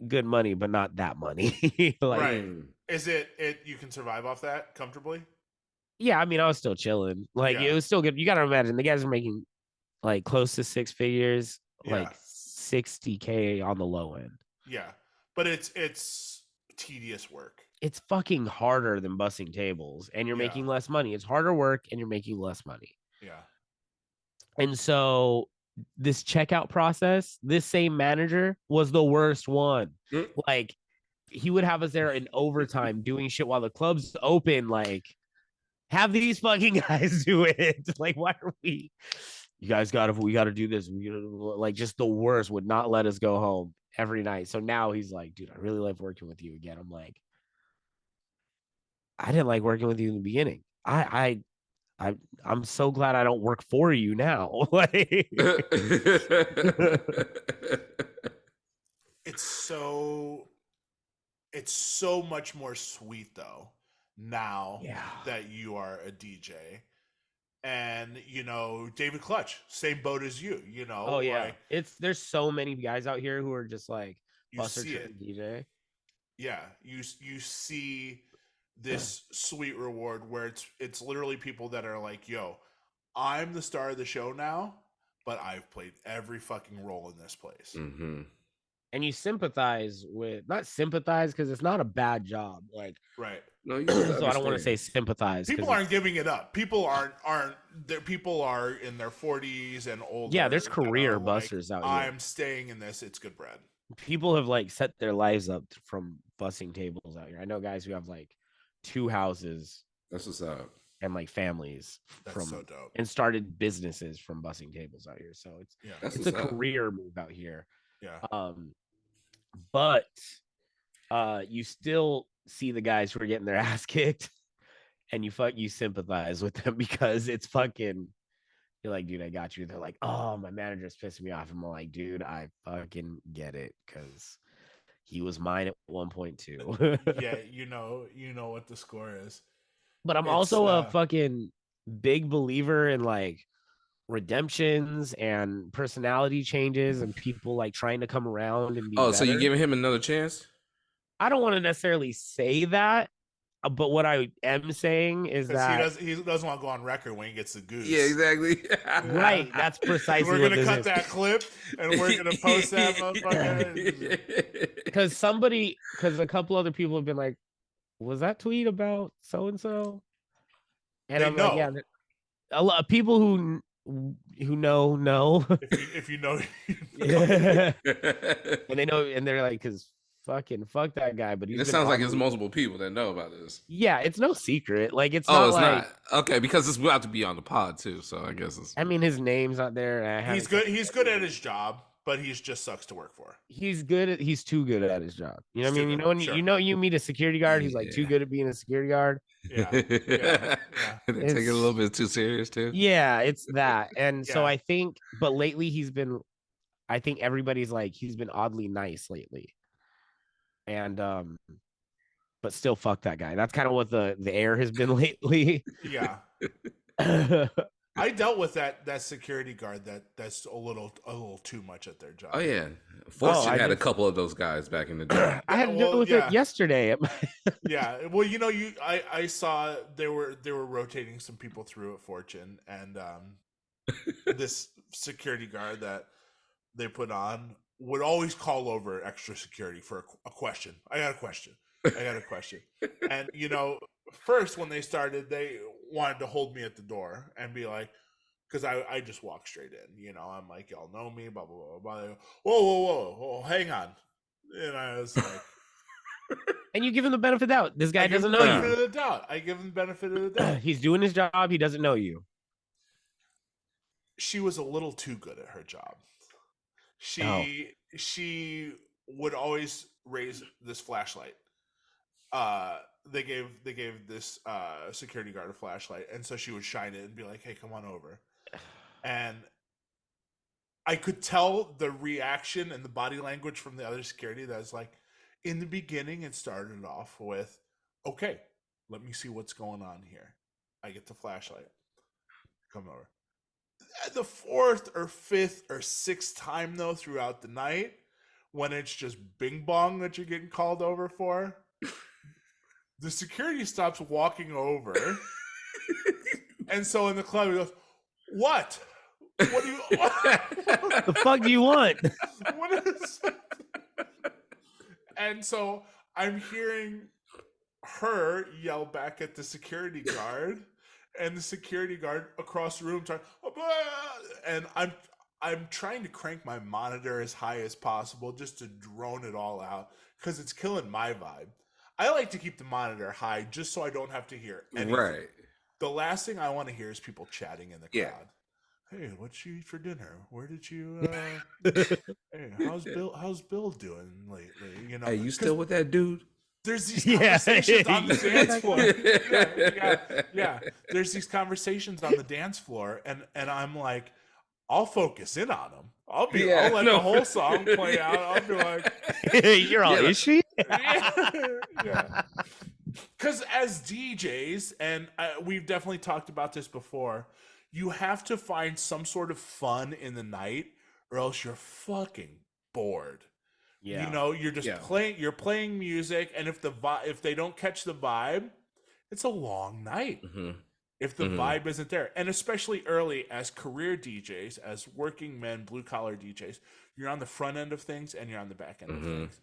Speaker 3: good money, but not that money. Like,
Speaker 1: right. Is it you can survive off that comfortably?
Speaker 3: Yeah, I mean, I was still chilling. Like it was still good. You gotta imagine the guys are making like close to 6 figures, like 60K on the low end.
Speaker 1: Yeah. But it's tedious work.
Speaker 3: It's fucking harder than bussing tables, and you're making less money. It's harder work and you're making less money.
Speaker 1: Yeah.
Speaker 3: And so this checkout process, this same manager was the worst one. Like he would have us there in overtime doing shit while the club's open, like Have these fucking guys do it. Like, why are we? You guys we gotta do this. We gotta, like, just the worst, would not let us go home every night. So now he's like, dude, I really love working with you again. I'm like, I didn't like working with you in the beginning. I'm so glad I don't work for you now. Like,
Speaker 1: It's so it's so much more sweet though now
Speaker 3: yeah.
Speaker 1: that you are a DJ. And David Clutch, same boat as you.
Speaker 3: Oh yeah.
Speaker 1: Like
Speaker 3: There's so many guys out here who are just like
Speaker 1: you
Speaker 3: buster
Speaker 1: see it.
Speaker 3: trained DJ.
Speaker 1: Yeah, you see this sweet reward where it's literally people that are like, yo, I'm the star of the show now, but I've played every fucking role in this place.
Speaker 2: Mm-hmm.
Speaker 3: And you sympathize with, not sympathize because it's not a bad job. Like,
Speaker 1: Right.
Speaker 2: No, you just
Speaker 3: so I don't want to say
Speaker 2: understand.
Speaker 3: sympathize.
Speaker 1: People aren't giving it up. People aren't there. People are in their 40s and older.
Speaker 3: Yeah, there's
Speaker 1: that
Speaker 3: career
Speaker 1: are like,
Speaker 3: busters out here.
Speaker 1: I'm staying in this. It's good bread.
Speaker 3: People have like set their lives up from bussing tables out here. I know guys who have like 2 houses
Speaker 2: That's what's up.
Speaker 3: and like families
Speaker 1: That's
Speaker 3: from
Speaker 1: so dope.
Speaker 3: and started businesses from bussing tables out here. So
Speaker 2: That's
Speaker 3: it's a
Speaker 2: what's up.
Speaker 3: career move out here.
Speaker 1: Yeah.
Speaker 3: But you still see the guys who are getting their ass kicked, and you sympathize with them because it's fucking. You're like, dude, I got you. They're like, oh, my manager's pissing me off. I'm like, dude, I fucking get it because he was mine at one point too.
Speaker 1: Yeah, you know what the score is.
Speaker 3: But I'm also a fucking big believer in like redemptions and personality changes and people like trying to come around and be better.
Speaker 2: So you giving him another chance?
Speaker 3: I don't want to necessarily say that, but what I am saying is that
Speaker 1: he doesn't want to go on record when he gets the goose.
Speaker 2: Yeah, exactly.
Speaker 3: Right, that's precisely
Speaker 1: we're
Speaker 3: what
Speaker 1: gonna
Speaker 3: this
Speaker 1: cut
Speaker 3: is.
Speaker 1: that clip and we're gonna post that motherfucker.
Speaker 3: Because a couple other people have been like, was that tweet about so and so? And I'm like, yeah, a lot of people who know
Speaker 1: if you know,
Speaker 3: yeah. And they know, and they're like, because fuck that guy. But
Speaker 2: it sounds like there's multiple people that know about this.
Speaker 3: Yeah, it's no secret. Like it's
Speaker 2: not okay because it's about to be on the pod too. So I guess it's.
Speaker 3: I mean, his name's not there.
Speaker 1: He's good. He's good at his job, but he just sucks to work for.
Speaker 3: He's too good at his job. You know what I mean? You know when you meet a security guard who's like too good at being a security guard.
Speaker 1: Yeah.
Speaker 2: They take it a little bit too serious too.
Speaker 3: Yeah, it's that. And so I think, but lately I think everybody's like, he's been oddly nice lately. And but still fuck that guy. That's kind of what the air has been lately.
Speaker 1: Yeah. I dealt with that security guard that's a little too much at their job.
Speaker 2: Oh yeah, Fortune had a couple of those guys back in the day.
Speaker 3: I had to deal with it yesterday.
Speaker 1: Yeah, well, I saw they were rotating some people through at Fortune, and this security guard that they put on would always call over extra security for a question. I got a question. And first when they started, they wanted to hold me at the door and be like, because I just walk straight in, I'm like, y'all know me, blah blah blah blah. They go, whoa, hang on, and I was like,
Speaker 3: and you give him the benefit of the doubt. This guy doesn't know you.
Speaker 1: I give him the benefit of the doubt.
Speaker 3: He's doing his job. He doesn't know you.
Speaker 1: She was a little too good at her job. She would always raise this flashlight. They gave this security guard a flashlight, and so she would shine it and be like, "Hey, come on over." And I could tell the reaction and the body language from the other security that was like, in the beginning, it started off with, "Okay, let me see what's going on here." I get the flashlight. Come over. The 4th or 5th or 6th time though throughout the night, when it's just bing bong that you're getting called over for, the security stops walking over, and so in the club he goes, "What? What do you?
Speaker 3: What the fuck do you want?"
Speaker 1: What is? And so I'm hearing her yell back at the security guard. And the security guard across the room and I'm trying to crank my monitor as high as possible just to drone it all out because it's killing my vibe. I like to keep the monitor high just so I don't have to hear anything.
Speaker 2: Right.
Speaker 1: The last thing I want to hear is people chatting in the
Speaker 2: Yeah.
Speaker 1: crowd. Hey, what'd you eat for dinner? Where did you? Hey, how's Bill doing lately? You know,
Speaker 2: Hey, you
Speaker 1: 'cause
Speaker 2: still with that dude?
Speaker 1: there's these
Speaker 3: Yeah.
Speaker 1: conversations on the
Speaker 3: You still
Speaker 1: dance
Speaker 3: that
Speaker 1: floor.
Speaker 3: guy?
Speaker 1: Yeah. There's these conversations on the dance floor, and I'm like, I'll focus in on them. I'll let the whole song play out. I'll be like,
Speaker 3: You're all,
Speaker 2: Yeah.
Speaker 3: is she?
Speaker 1: yeah. Because as DJs, and we've definitely talked about this before, you have to find some sort of fun in the night, or else you're fucking bored. You
Speaker 3: Yeah.
Speaker 1: know, you're just
Speaker 2: Yeah.
Speaker 1: playing music, and if they don't catch the vibe, it's a long night.
Speaker 2: Mhm.
Speaker 1: If the
Speaker 2: Mhm.
Speaker 1: vibe isn't there, and especially early as career DJs, as working men, blue collar DJs, you're on the front end of things and you're on the back end of
Speaker 2: Mhm.
Speaker 1: things.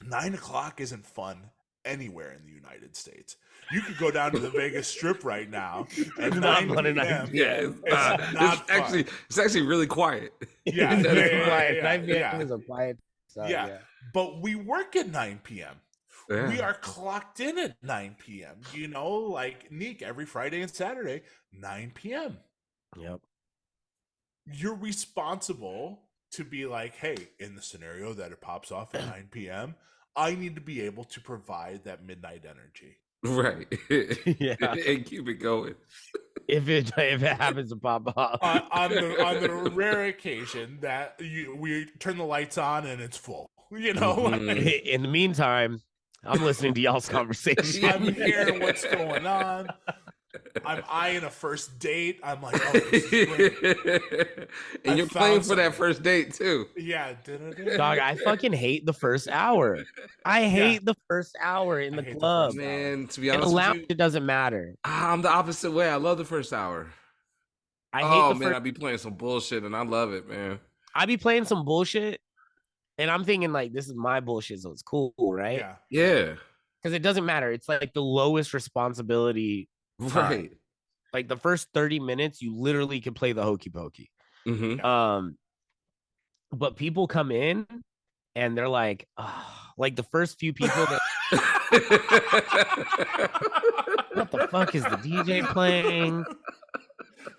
Speaker 1: 9 o'clock isn't fun anywhere in the United States. You could go down to the Vegas Strip right now at
Speaker 3: It's not
Speaker 1: 9
Speaker 3: fun at 9
Speaker 1: p.m.
Speaker 2: Yeah,
Speaker 3: p.m.
Speaker 1: It's not fun.
Speaker 2: it's actually really quiet.
Speaker 1: Yeah,
Speaker 3: It's
Speaker 1: yeah,
Speaker 3: very
Speaker 1: yeah,
Speaker 3: quiet.
Speaker 1: yeah,
Speaker 3: 9 p.m.
Speaker 1: yeah.
Speaker 3: is a quiet time.
Speaker 1: Yeah.
Speaker 3: Yeah.
Speaker 1: But we work at 9 p.m. We
Speaker 2: Yeah.
Speaker 1: are clocked in at 9 p.m. You know, like Neek, every Friday and Saturday, 9 p.m.
Speaker 3: Yep.
Speaker 1: You're responsible to be like, hey, in the scenario that it pops off at 9 p.m., I need to be able to provide that midnight energy.
Speaker 2: Right.
Speaker 3: Yeah.
Speaker 2: And keep it going.
Speaker 3: If it happens to pop off.
Speaker 1: On the rare occasion that we turn the lights on and it's full. You know,
Speaker 2: Mhm.
Speaker 3: In the meantime, I'm listening to y'all's conversation.
Speaker 1: I'm hearing what's going on. I'm eyeing a first date. I'm like, oh, this is great.
Speaker 2: And
Speaker 1: I
Speaker 2: you're
Speaker 1: found
Speaker 2: playing for that
Speaker 1: something.
Speaker 2: first date too.
Speaker 1: Yeah.
Speaker 3: Dog, I fucking hate the first hour. I hate the first hour in
Speaker 1: I
Speaker 3: the
Speaker 1: hate the
Speaker 3: club.
Speaker 1: first hour.
Speaker 2: Man, to be
Speaker 3: In the
Speaker 2: honest with
Speaker 3: lounge,
Speaker 2: you,
Speaker 3: it doesn't matter.
Speaker 2: I'm the opposite way. I love the first hour.
Speaker 3: I hate the
Speaker 2: Man,
Speaker 3: first.
Speaker 2: I be playing some bullshit and I love it, man.
Speaker 3: I be playing some bullshit, and I'm thinking like, this is my bullshit, so it's cool, right?
Speaker 1: Yeah.
Speaker 2: Yeah.
Speaker 3: Because it doesn't matter. It's like the lowest responsibility time.
Speaker 2: Right.
Speaker 3: Like the first 30 minutes, you literally can play the hokey pokey.
Speaker 2: Mm-hmm.
Speaker 3: But people come in and they're like, like the first few people that, what the fuck is the DJ playing?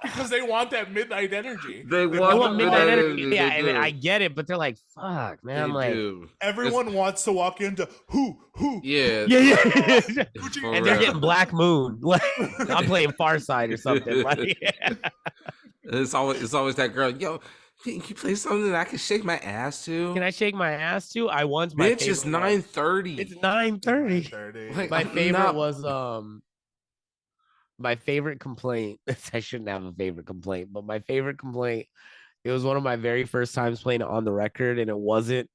Speaker 1: Because they want that midnight energy.
Speaker 2: They
Speaker 3: I
Speaker 2: want
Speaker 3: want
Speaker 2: the
Speaker 3: midnight
Speaker 2: midnight
Speaker 3: energy.
Speaker 2: energy,
Speaker 3: Yeah,
Speaker 2: they
Speaker 3: and
Speaker 2: do.
Speaker 3: I get it, but they're like, fuck, man.
Speaker 2: They
Speaker 3: Like,
Speaker 2: do.
Speaker 1: Everyone wants to walk into who.
Speaker 2: Yeah.
Speaker 3: yeah.
Speaker 2: For
Speaker 3: And they're
Speaker 2: real.
Speaker 3: getting Black Moon. Like, I'm playing Far Side or something. Like,
Speaker 2: It's always that girl. Yo, can you play something that I can shake my ass to?
Speaker 3: can I shake my ass to? I once my
Speaker 2: Bitch, it's
Speaker 3: favorite was-
Speaker 2: 9:30.
Speaker 3: It's 9:30.
Speaker 1: 9:30.
Speaker 2: Like,
Speaker 3: My
Speaker 2: I'm
Speaker 3: favorite
Speaker 2: not-
Speaker 3: was my favorite complaint. I shouldn't have a favorite complaint, but my favorite complaint, it was one of my very first times playing it on the record, and it wasn't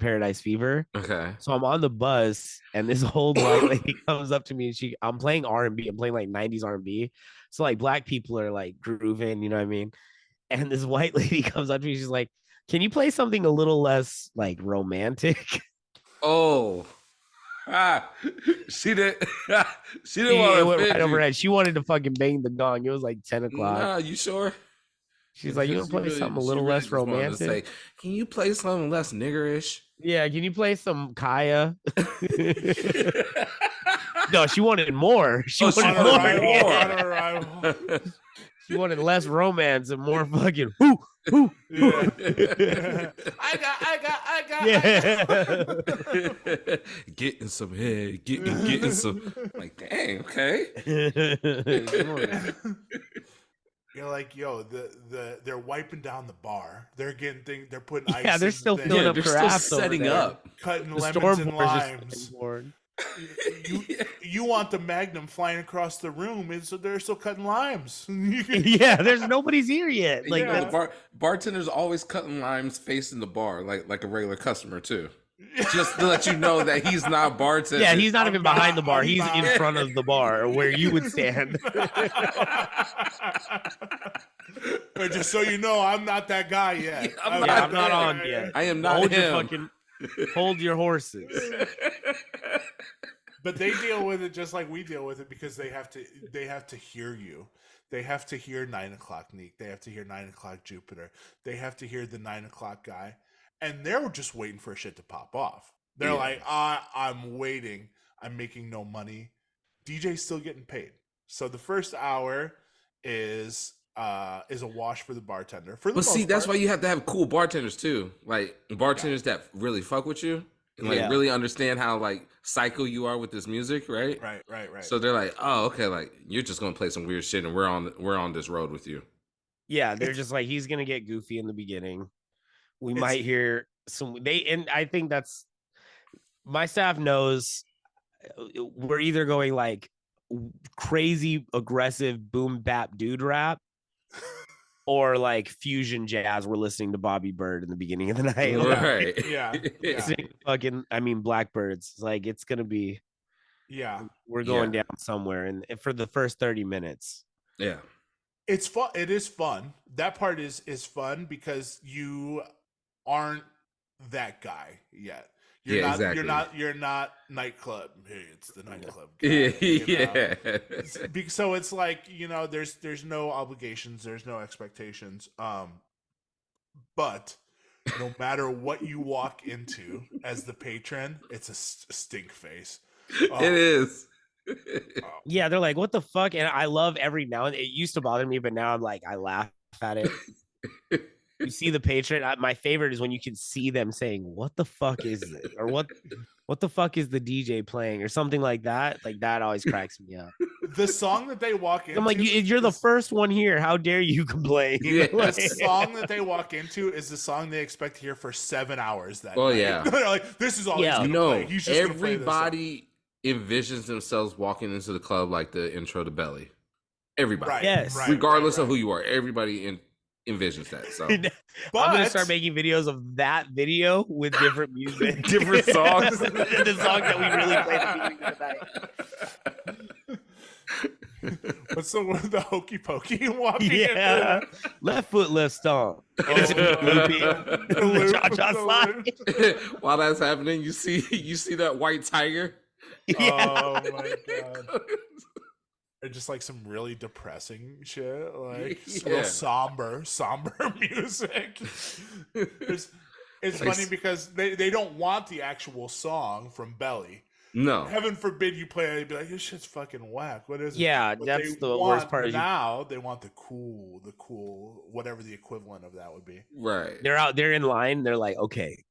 Speaker 3: Paradise Fever.
Speaker 2: Okay.
Speaker 3: So I'm on the bus, and this old white lady comes up to me, and I'm playing R&B. I'm playing like 90s R&B. So like black people are like grooving, you know what I mean? And this white lady comes up to me, she's like, "Can you play something a little less like romantic?"
Speaker 2: Oh. She did. She didn't
Speaker 3: It
Speaker 2: want to
Speaker 3: went
Speaker 2: offend
Speaker 3: right
Speaker 2: you.
Speaker 3: overhead. She wanted to fucking bang the gong. It was like 10 o'clock.
Speaker 2: Nah, you sure?
Speaker 3: She's like, "You want to play something a little less
Speaker 2: just wanted to
Speaker 3: romantic?"
Speaker 2: say, can you play something less niggerish?
Speaker 3: Yeah, can you play some Kaya? No, she wanted more. She
Speaker 2: Oh, she
Speaker 3: wanted
Speaker 1: On
Speaker 3: more.
Speaker 2: wanted
Speaker 1: arrival,
Speaker 2: more.
Speaker 1: on arrival.
Speaker 3: She wanted less romance and more fucking whoo.
Speaker 1: Yeah. I got.
Speaker 2: Getting some head, getting some. Like, dang, okay.
Speaker 1: You're like, yo, they're wiping down the bar. They're getting things. They're putting ice.
Speaker 3: Yeah, they're
Speaker 1: in
Speaker 3: still
Speaker 1: the
Speaker 3: filling
Speaker 1: thing,
Speaker 3: up
Speaker 2: they're still
Speaker 3: crafts over
Speaker 2: setting
Speaker 3: there.
Speaker 2: up.
Speaker 1: cutting
Speaker 3: The
Speaker 1: lemons and
Speaker 3: stormboarders are
Speaker 1: limes.
Speaker 3: setting board.
Speaker 1: You want the Magnum flying across the room, and so they're still cutting limes.
Speaker 3: Yeah, there's nobody's here yet.
Speaker 2: And
Speaker 3: Like,
Speaker 2: you know,
Speaker 1: Yeah.
Speaker 2: the bartender's always cutting limes facing the bar, like a regular customer too. Just to let you know that he's not bartending.
Speaker 3: yeah, he's not
Speaker 1: I'm
Speaker 3: even behind
Speaker 1: not-
Speaker 3: the bar.
Speaker 1: I'm
Speaker 3: He's
Speaker 1: not.
Speaker 3: in front of the bar where you would stand.
Speaker 1: But just so you know, I'm not that guy yet.
Speaker 2: Yeah, I'm
Speaker 3: Yeah, I'm
Speaker 2: not
Speaker 3: not
Speaker 2: there.
Speaker 3: on yet.
Speaker 2: I am not
Speaker 3: Hold your
Speaker 2: him.
Speaker 3: fucking hold your horses.
Speaker 1: But they deal with it just like we deal with it because they have to hear you. They have to hear 9 o'clock Neek. They have to hear 9 o'clock Jupiter. They have to hear the 9 o'clock guy. And they're just waiting for shit to pop off. They're
Speaker 2: Yeah.
Speaker 1: like, I'm waiting. I'm making no money. DJ's still getting paid. So the first hour is a wash for the bartender. For the
Speaker 2: But
Speaker 1: most
Speaker 2: see, that's
Speaker 1: part.
Speaker 2: why you have to have cool bartenders too. Like bartenders that really fuck with you and like
Speaker 3: Yeah.
Speaker 2: really understand how like psycho you are with this music, right?
Speaker 1: Right.
Speaker 2: So they're like, oh, okay, like you're just gonna play some weird shit, and we're on this road with you.
Speaker 3: Yeah, they're just like, he's gonna get goofy in the beginning. We might hear some and I think that's my staff knows we're either going like crazy aggressive boom bap dude rap or like fusion jazz. We're listening to Bobby Bird in the beginning of the night.
Speaker 2: Right.
Speaker 1: Yeah.
Speaker 3: Fucking, I mean, Blackbirds. Like it's gonna be.
Speaker 1: Yeah.
Speaker 3: We're going down somewhere, and for the first 30 minutes.
Speaker 2: Yeah.
Speaker 1: It's fun. It is fun. That part is fun because you aren't that guy yet. You're not.
Speaker 2: Exactly.
Speaker 1: You're not nightclub. Hey, it's the nightclub guy.
Speaker 2: Yeah.
Speaker 1: So it's like, there's no obligations. There's no expectations. But no matter what you walk into as the patron, it's a stink face.
Speaker 2: It is.
Speaker 3: Yeah, they're like, what the fuck? And I love every now and it used to bother me, but now I'm like, I laugh at it. You see the patron. My favorite is when you can see them saying, what the fuck is it? Or what the fuck is the DJ playing? Or something like that. Like that always cracks me up.
Speaker 1: The song that they walk into,
Speaker 3: I'm like, you're the first one here. How dare you complain?
Speaker 2: Yeah.
Speaker 1: The song that they walk into is the song they expect to hear for 7 hours that night.
Speaker 2: Yeah.
Speaker 1: They're like, this is all he's gonna play. He's just
Speaker 2: everybody envisions themselves walking into the club like the intro to Belly. Everybody.
Speaker 1: Right,
Speaker 3: yes.
Speaker 2: Regardless of who you are, everybody envisions that. So
Speaker 3: but I'm gonna start making videos of that video with different music,
Speaker 2: different songs.
Speaker 3: The song that we really played at the beginning of the night.
Speaker 1: What's the hokey pokey walking?
Speaker 3: Yeah, left foot, left stomp. The cha-cha slide.
Speaker 2: While that's happening, you see that white tiger.
Speaker 3: Yeah.
Speaker 1: Oh my god! Or just like some really depressing shit, like real somber music. It's funny because they don't want the actual song from Belly.
Speaker 2: No,
Speaker 1: heaven forbid you play it. You'd be like, this shit's fucking whack. What is it?
Speaker 3: Yeah, that's the worst part.
Speaker 1: Now they want the cool, whatever the equivalent of that would be.
Speaker 2: Right.
Speaker 3: They're in line. They're like, okay,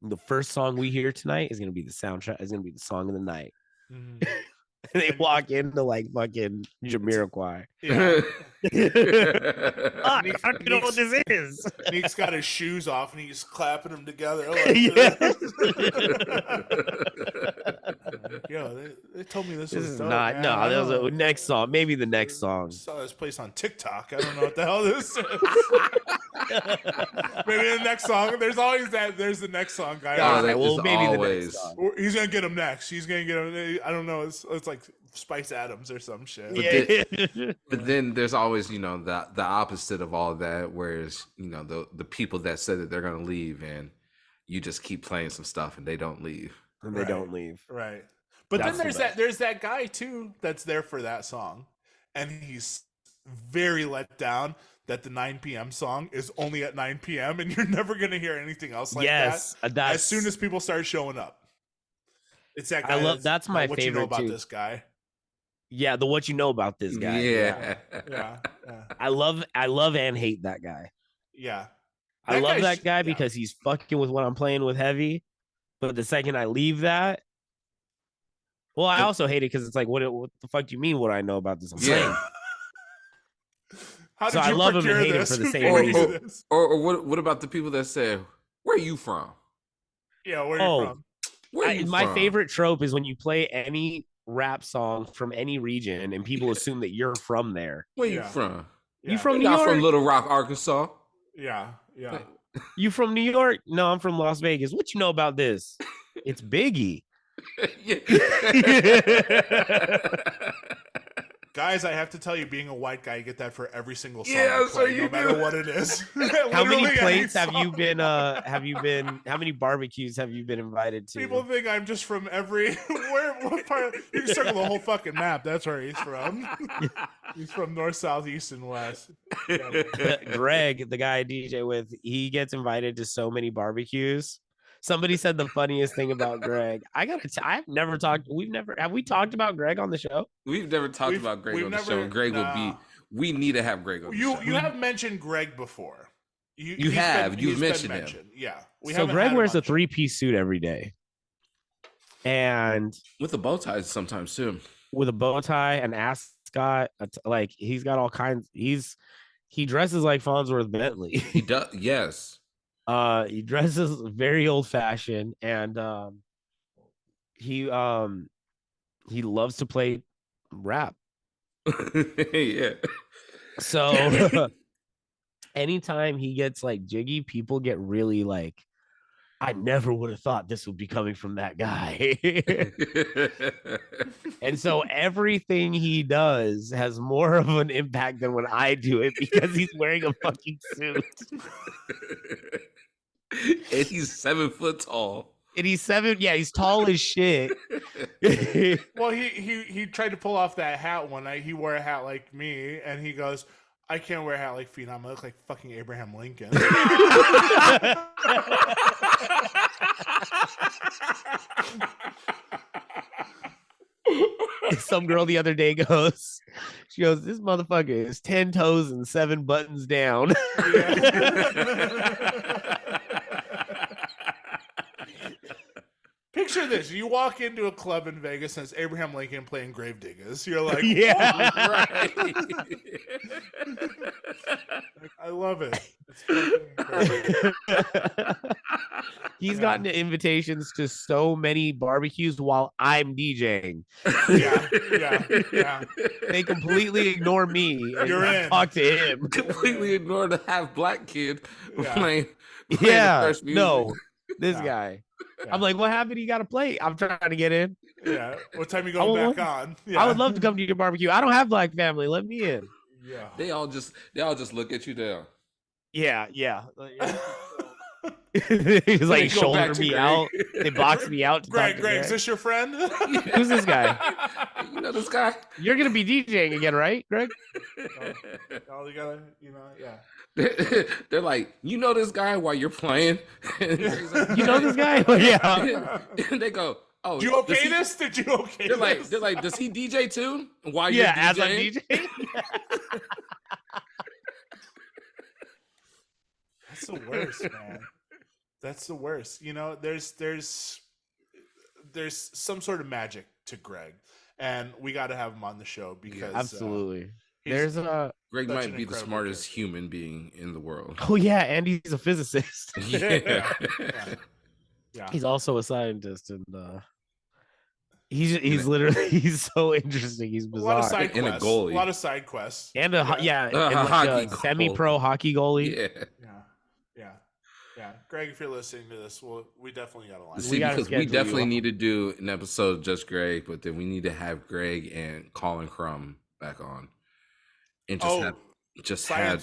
Speaker 3: the first song we hear tonight is gonna be the soundtrack. Is gonna be the song of the night.
Speaker 1: Mm-hmm.
Speaker 3: They walk into like fucking Jamiroquai.
Speaker 1: Yeah.
Speaker 3: I don't know what this is.
Speaker 1: Nick's got his shoes off and he's clapping them together. Like, yo, they told me this was dope,
Speaker 3: not.
Speaker 1: man.
Speaker 3: No, that was the next song. Maybe the next song.
Speaker 1: I saw this place on TikTok. I don't know what the hell this is. Maybe the next song. There's always that. There's the next song guy.
Speaker 3: Well, maybe always. The next song.
Speaker 1: He's gonna get him next. He's gonna get him. I don't know. It's like Spice Adams or some shit.
Speaker 2: But then there's always, the opposite of all of that, whereas, the people that said that they're going to leave and you just keep playing some stuff and they don't leave.
Speaker 3: And they don't leave.
Speaker 1: Right. But then there's that guy too that's there for that song. And he's very let down that the 9 p.m. song is only at 9 p.m. and you're never going to hear anything else like that. As soon as people start showing up. It's that guy.
Speaker 3: That's my
Speaker 1: what
Speaker 3: favorite
Speaker 1: you know about
Speaker 3: too.
Speaker 1: this guy.
Speaker 3: Yeah, the what you know about this guy.
Speaker 2: Yeah.
Speaker 3: I love and hate that guy.
Speaker 1: Yeah.
Speaker 3: I love that guy because he's fucking with what I'm playing with heavy. But the second I leave that, well, I also hate it because it's like, what the fuck do you mean what I know about this? I'm playing.
Speaker 1: So I
Speaker 3: love him and hate him for the same reason.
Speaker 2: Or what about the people that say, where are you from?
Speaker 1: Yeah, where are you from?
Speaker 3: My favorite trope is when you play any rap song from any region and people assume that you're from there.
Speaker 2: Where you from?
Speaker 3: You from New
Speaker 2: Not
Speaker 3: York?
Speaker 2: from Little Rock, Arkansas.
Speaker 1: Yeah.
Speaker 3: You from New York? No, I'm from Las Vegas. What you know about this? It's Biggie.
Speaker 1: Guys, I have to tell you, being a white guy, you get that for every single song I play, no matter what it is.
Speaker 3: How many plates have you been? How many barbecues have you been invited to?
Speaker 1: People think I'm just from what part? You can circle the whole fucking map. That's where he's from. He's from north, south, east, and west. Yeah.
Speaker 3: Greg, the guy I DJ with, he gets invited to so many barbecues. Somebody said the funniest thing about Greg. I've never talked. Have we talked about Greg on the show?
Speaker 2: We've never talked about Greg on the show. Greg will be. We need to have Greg on the show.
Speaker 1: You have mentioned Greg before.
Speaker 2: You've mentioned him.
Speaker 1: Yeah.
Speaker 3: So Greg wears a 3-piece suit every day, and
Speaker 2: with a bow tie sometimes too.
Speaker 3: With a bow tie, an ascot, like he's got all kinds. He dresses like Farnsworth Bentley.
Speaker 2: He does. Yes.
Speaker 3: He dresses very old fashioned, and he loves to play rap.
Speaker 2: Yeah.
Speaker 3: So anytime he gets like jiggy, people get really like, I never would have thought this would be coming from that guy. And so everything he does has more of an impact than when I do it because he's wearing a fucking suit.
Speaker 2: And he's 7 foot tall.
Speaker 3: And he's 7. Yeah, he's tall as shit.
Speaker 1: Well, he tried to pull off that hat one night. He wore a hat like me, and he goes, I can't wear a hat like Phenom. I look like fucking Abraham Lincoln.
Speaker 3: Some girl the other day goes, this motherfucker is 10 toes and 7 buttons down.
Speaker 1: Picture this. You walk into a club in Vegas and it's Abraham Lincoln playing Gravediggers. You're like,
Speaker 3: yeah.
Speaker 1: Right. I love it.
Speaker 3: He's gotten invitations to so many barbecues while I'm DJing.
Speaker 1: Yeah.
Speaker 3: They completely ignore me.
Speaker 1: You're in.
Speaker 3: Talk to him.
Speaker 2: Completely ignore the half black kid playing
Speaker 3: yeah.
Speaker 2: The
Speaker 3: no, this guy. Yeah. I'm like, what happened? You got to play. I'm trying to get in.
Speaker 1: Yeah. What time you going back on? Yeah.
Speaker 3: I would love to come to your barbecue. I don't have black family. Let me in.
Speaker 1: Yeah.
Speaker 2: They all just look at you down.
Speaker 3: Yeah. He's like shoulder me out. They box me out.
Speaker 1: Greg, is this your friend?
Speaker 3: Who's this guy?
Speaker 2: You know this guy?
Speaker 3: You're gonna be DJing again, right, Greg?
Speaker 1: Oh, you gotta, yeah.
Speaker 2: They're like, you know this guy while you're playing?
Speaker 3: You know this guy? Yeah.
Speaker 2: And they go, oh,
Speaker 1: did you okay this? Did you okay this?
Speaker 2: They're like, does he DJ too? While you're DJing?
Speaker 3: As I'm DJing?
Speaker 1: That's the worst, man. That's the worst. There's some sort of magic to Greg, and we got to have him on the show because
Speaker 3: absolutely.
Speaker 2: Greg might be the smartest human being in the world.
Speaker 3: Oh yeah, and he's a physicist.
Speaker 2: Yeah.
Speaker 3: He's also a scientist, and he's literally he's so interesting. He's bizarre.
Speaker 1: A lot of side quests.
Speaker 2: And a goalie.
Speaker 1: A lot of side quests.
Speaker 3: And a semi-pro hockey goalie.
Speaker 1: Yeah. Greg, if you're listening to this, we definitely got a line.
Speaker 2: See, because we definitely need to do an episode of just Greg, but then we need to have Greg and Colin Crumb back on. And have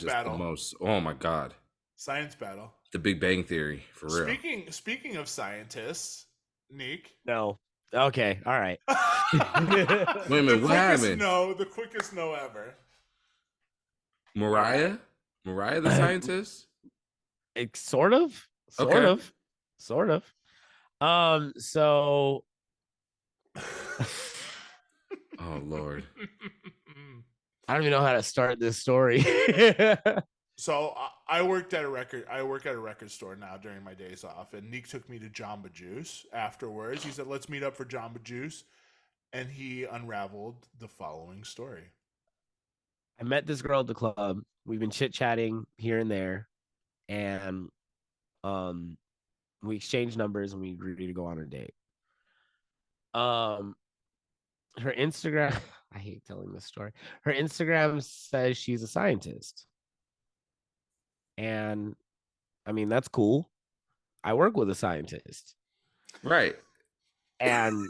Speaker 2: the most. Oh my God!
Speaker 1: Science battle.
Speaker 2: The Big Bang Theory, for real.
Speaker 1: Speaking of scientists, Neek.
Speaker 3: No. Okay. All right.
Speaker 2: Wait a minute. What happened?
Speaker 1: The quickest no ever.
Speaker 2: Mariah the scientist.
Speaker 3: Sort of. So.
Speaker 2: Oh Lord.
Speaker 3: I don't even know how to start this story.
Speaker 1: So I work at a record store now during my days off, and Neek took me to Jamba Juice afterwards. He said, let's meet up for Jamba Juice. And he unraveled the following story.
Speaker 3: I met this girl at the club. We've been chit-chatting here and there. And we exchanged numbers and we agreed to go on a date. Her Instagram, I hate telling this story. Her Instagram says she's a scientist. And I mean, that's cool. I work with a scientist.
Speaker 2: Right.
Speaker 3: And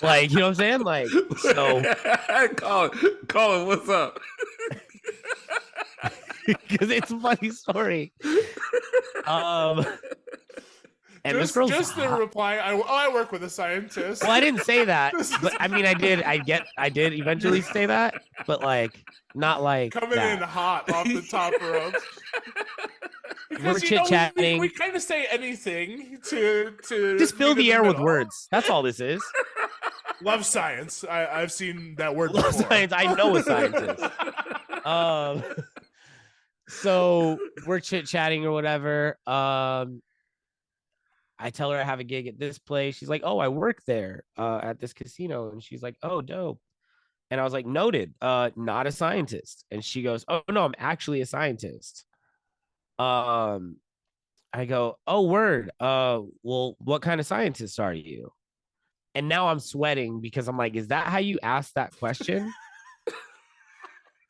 Speaker 3: like, you know what I'm saying? Like, so
Speaker 2: Colin, what's up?
Speaker 3: Because it's a funny story. And
Speaker 1: just,
Speaker 3: this girl's
Speaker 1: just the reply. I work with a scientist.
Speaker 3: Well, I didn't say that, but I mean, I did eventually say that, but like, not like
Speaker 1: coming
Speaker 3: that.
Speaker 1: in hot off the top rope. Because
Speaker 3: We're chit-chatting.
Speaker 1: we kind of say anything to
Speaker 3: Just fill
Speaker 1: meet in
Speaker 3: the air with
Speaker 1: middle.
Speaker 3: words. That's all this is.
Speaker 1: Love science. I've seen that word
Speaker 3: Love
Speaker 1: before.
Speaker 3: science. I know a scientist. So we're chit-chatting or whatever. I tell her I have a gig at this place. She's like, "Oh, I work there at this casino." And she's like, "Oh, dope." And I was like, "Noted. Not a scientist." And she goes, "Oh, no, I'm actually a scientist." Um, I go, "Oh, word. Well, what kind of scientist are you?" And now I'm sweating because I'm like, "Is that how you ask that question?"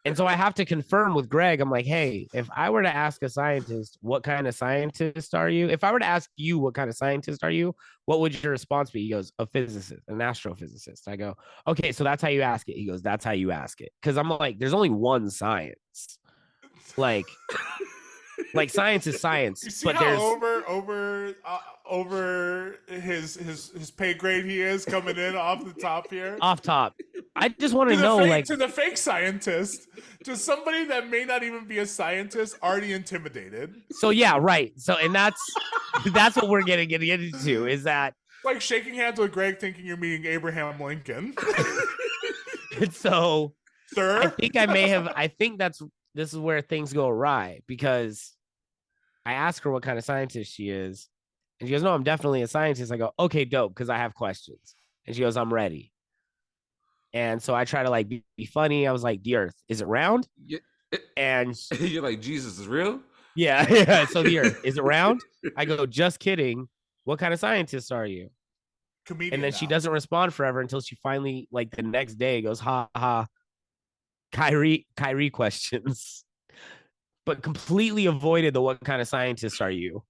Speaker 3: And so I have to confirm with Greg. I'm like, "Hey, if I were to ask a scientist, what kind of scientist are you? If I were to ask you, what kind of scientist are you? What would your response be?" He goes, "A physicist, an astrophysicist." I go, "Okay, so that's how you ask it." He goes, "That's how you ask it." Because I'm like, there's only one science. Like science is science,
Speaker 1: You see
Speaker 3: but
Speaker 1: how
Speaker 3: there's
Speaker 1: over his pay grade he is coming in off the top here.
Speaker 3: off top. I just want to know, like,
Speaker 1: to the fake scientist, to somebody that may not even be a scientist, already intimidated.
Speaker 3: so yeah, right. So and that's what we're getting into is that
Speaker 1: Like shaking hands with Greg, thinking you're meeting Abraham Lincoln.
Speaker 3: and so
Speaker 1: Sir,
Speaker 3: I think this is where things go awry because I ask her what kind of scientist she is, and she goes, "No, I'm definitely a scientist." I go, "Okay, dope," because I have questions, and she goes, "I'm ready." And so I try to like be funny. I was like, "The Earth, is it round?"
Speaker 2: Yeah.
Speaker 3: And
Speaker 2: You're like, Jesus is real?
Speaker 3: yeah. So the Earth, is it round? I go, "Just kidding. What kind of scientist are you?"
Speaker 1: comedian.
Speaker 3: And then she doesn't respond forever until she finally, like the next day, goes, "Ha ha, Kyrie questions," but completely avoided the "what kind of scientist are you?"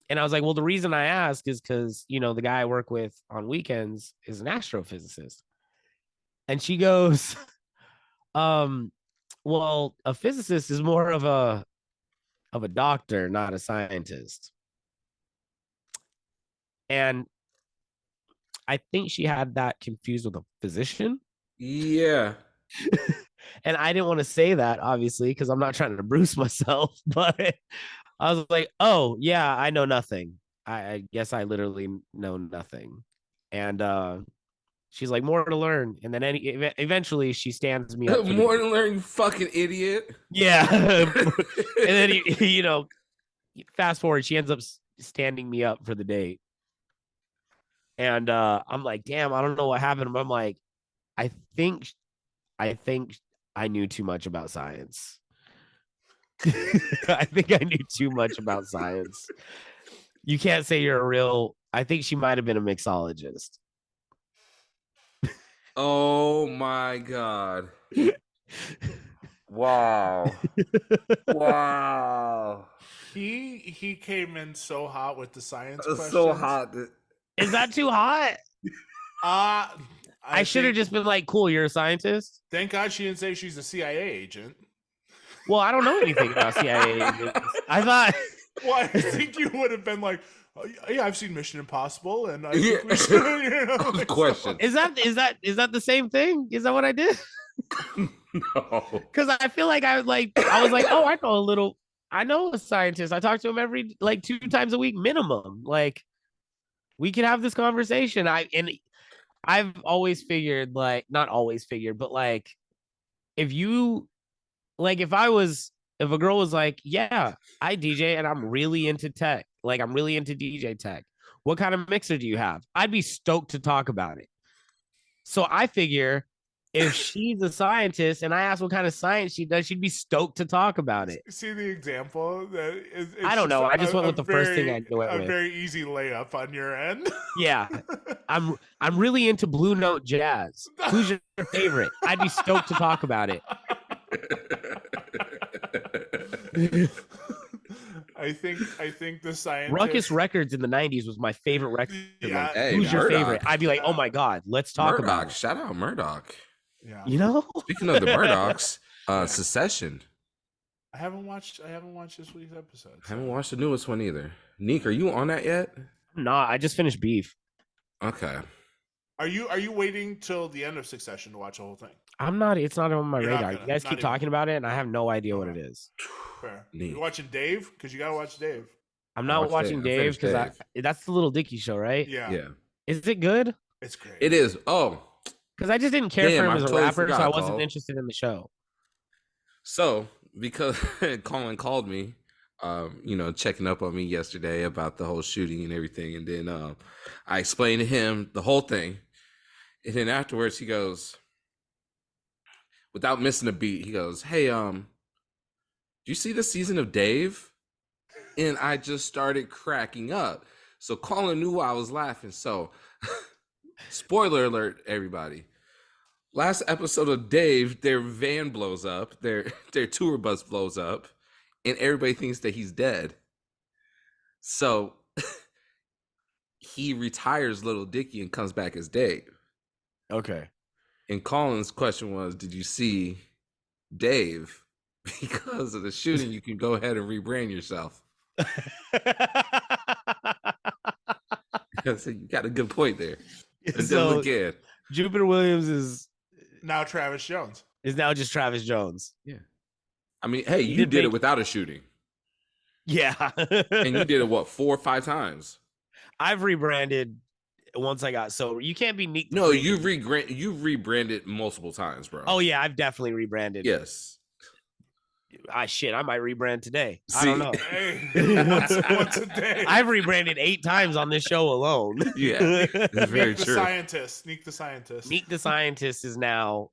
Speaker 3: And I was like, "Well, the reason I ask is because, the guy I work with on weekends is an astrophysicist." And she goes, um, "Well, a physicist is more of a doctor, not a scientist." And I think she had that confused with a physician.
Speaker 2: Yeah.
Speaker 3: And I didn't want to say that, obviously, because I'm not trying to bruise myself. But I was like, "Oh, yeah, I know nothing. I guess I literally know nothing." And she's like, "More to learn." And then eventually she stands me up for
Speaker 2: More
Speaker 3: the
Speaker 2: than learn, you fucking idiot.
Speaker 3: yeah. And then, fast forward, she ends up standing me up for the date. And I'm like, "Damn, I don't know what happened." But I'm like, I think I think I knew too much about science. I think I knew too much about science. You can't say you're a real. I think she might have been a mixologist.
Speaker 2: Oh my God. Wow. Wow.
Speaker 1: He came in so hot with the science
Speaker 2: It's
Speaker 1: questions.
Speaker 2: so hot.
Speaker 3: Is that too hot? I should have just been like, "Cool, you're a scientist."
Speaker 1: Thank God she didn't say she's a CIA agent.
Speaker 3: Well, I don't know anything about CIA agents. I thought.
Speaker 1: Well, I think you would have been like, "Oh, yeah, I've seen Mission Impossible, and I think we should."
Speaker 2: Like, question.
Speaker 3: Is that the same thing? Is that what I did?
Speaker 2: No.
Speaker 3: Because I feel like I was like, "Oh, I know a little. I know a scientist. I talk to him every 2 times a week minimum. Like, we can have this conversation." I've always figured, like, not always figured, but like, if you like, if a girl was like, "Yeah, I DJ and I'm really into tech. Like, I'm really into DJ tech. What kind of mixer do you have?" I'd be stoked to talk about it. So I figure if she's a scientist and I ask what kind of science she does, she'd be stoked to talk about it.
Speaker 1: See the example that it's
Speaker 3: I don't know. I just went with the first thing I knew it
Speaker 1: a
Speaker 3: with.
Speaker 1: very easy layup on your end.
Speaker 3: Yeah. I'm really into Blue Note jazz. Who's your favorite? I'd be stoked to talk about it.
Speaker 1: I think the scientist
Speaker 3: Ruckus Records in the 90s was my favorite record.
Speaker 1: Yeah.
Speaker 3: Like,
Speaker 2: Hey,
Speaker 3: who's your
Speaker 2: Murdoch.
Speaker 3: favorite? I'd be like, "Oh my God, let's talk about
Speaker 2: Murdoch.
Speaker 3: it."
Speaker 2: Shout out Murdoch.
Speaker 1: Yeah.
Speaker 2: Speaking of the Murdochs, Secession.
Speaker 1: I haven't watched this week's episode.
Speaker 2: I haven't watched the newest one either. Neek, are you on that yet?
Speaker 3: Nah, I just finished Beef.
Speaker 2: Okay.
Speaker 1: Are you waiting till the end of Succession to watch the whole thing?
Speaker 3: I'm not. It's not on my
Speaker 1: You're not
Speaker 3: radar. You
Speaker 1: gonna-
Speaker 3: guys
Speaker 1: not
Speaker 3: keep
Speaker 1: even-
Speaker 3: talking about it, and I have no idea what it
Speaker 1: Okay.
Speaker 3: is.
Speaker 1: Fair.
Speaker 2: Neat.
Speaker 1: You watching Dave? Because you gotta watch Dave.
Speaker 3: I'm
Speaker 2: I
Speaker 3: not
Speaker 2: watched
Speaker 3: watching
Speaker 2: Dave. I
Speaker 3: Dave
Speaker 2: finished
Speaker 3: because that's the Little Dicky show, right?
Speaker 1: Yeah,
Speaker 2: Yeah,
Speaker 3: Is it good?
Speaker 1: it's great.
Speaker 2: it is. Oh,
Speaker 3: Because I just didn't care for
Speaker 2: damn!
Speaker 3: him
Speaker 2: I
Speaker 3: as a
Speaker 2: totally
Speaker 3: rapper, so I
Speaker 2: forgot.
Speaker 3: wasn't
Speaker 2: Call.
Speaker 3: interested in the show.
Speaker 2: So because Colin called me, checking up on me yesterday about the whole shooting and everything, and then I explained to him the whole thing, and then afterwards he goes, without missing a beat, he goes, "Hey, do you see the season of Dave?" And I just started cracking up. So Colin knew I was laughing. So, spoiler alert, everybody. Last episode of Dave, their van blows up, their tour bus blows up, and everybody thinks that he's dead. So he retires Little Dicky and comes back as Dave.
Speaker 3: Okay.
Speaker 2: And Colin's question was, did you see Dave? Because of the shooting, you can go ahead and rebrand yourself. So you got a good point there. And then
Speaker 3: So
Speaker 2: again,
Speaker 3: Jupiter Williams is
Speaker 1: Now Travis Jones.
Speaker 3: now just Travis Jones.
Speaker 2: yeah. I mean, hey,
Speaker 3: He
Speaker 2: you
Speaker 3: did
Speaker 2: did it
Speaker 3: make-
Speaker 2: without a shooting,
Speaker 3: Yeah.
Speaker 2: and you did it what 4 or 5 times?
Speaker 3: I've rebranded once I got sober. You can't be neat.
Speaker 2: No, you rebranded multiple times, bro.
Speaker 3: Oh yeah, I've definitely rebranded.
Speaker 2: Yes.
Speaker 3: Shit, I might rebrand today. I
Speaker 2: See?
Speaker 3: don't know.
Speaker 1: Hey, once a day.
Speaker 3: I've rebranded 8 times on this show alone.
Speaker 2: Yeah, it's very
Speaker 1: Sneak the
Speaker 2: true.
Speaker 1: Scientist. Sneak the Scientist.
Speaker 3: Meet the Scientist is now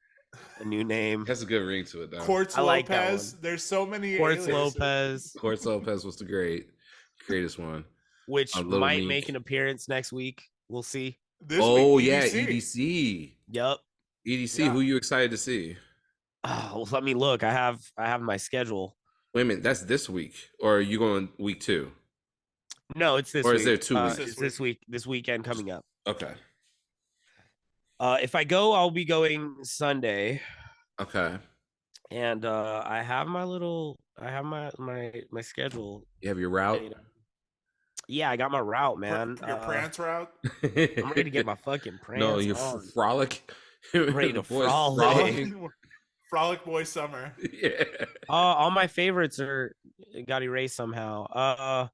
Speaker 3: a new name.
Speaker 2: That's a good ring to it, though.
Speaker 1: Quartz
Speaker 3: I like that
Speaker 1: Lopez. There's so many.
Speaker 3: Quartz
Speaker 1: aliases.
Speaker 3: Lopez,
Speaker 2: Quartz Lopez was the greatest one.
Speaker 3: which
Speaker 2: Little
Speaker 3: might
Speaker 2: Meek.
Speaker 3: make an appearance next week. We'll see.
Speaker 1: This
Speaker 2: Oh
Speaker 1: week,
Speaker 2: yeah,
Speaker 1: EDC.
Speaker 2: EDC.
Speaker 3: Yep.
Speaker 2: EDC.
Speaker 1: Yeah.
Speaker 2: Who you excited to see?
Speaker 3: Oh, let me look. I have my schedule.
Speaker 2: Wait a minute, that's this week, or are you going week 2?
Speaker 3: No, it's this
Speaker 2: Or
Speaker 3: week.
Speaker 2: is there 2 weeks?
Speaker 3: It's this week. This weekend coming up.
Speaker 2: Okay.
Speaker 3: If I go, I'll be going Sunday.
Speaker 2: Okay.
Speaker 3: And I have my schedule.
Speaker 2: You have your route.
Speaker 3: Yeah, I got my route, man.
Speaker 1: Your prance route.
Speaker 3: I'm ready to get my fucking prance
Speaker 2: No, your
Speaker 3: on.
Speaker 2: frolic.
Speaker 3: Ready to
Speaker 2: Boys
Speaker 3: frolic.
Speaker 2: frolicking.
Speaker 1: Frolic Boy Summer.
Speaker 2: Yeah.
Speaker 3: All my favorites got erased somehow.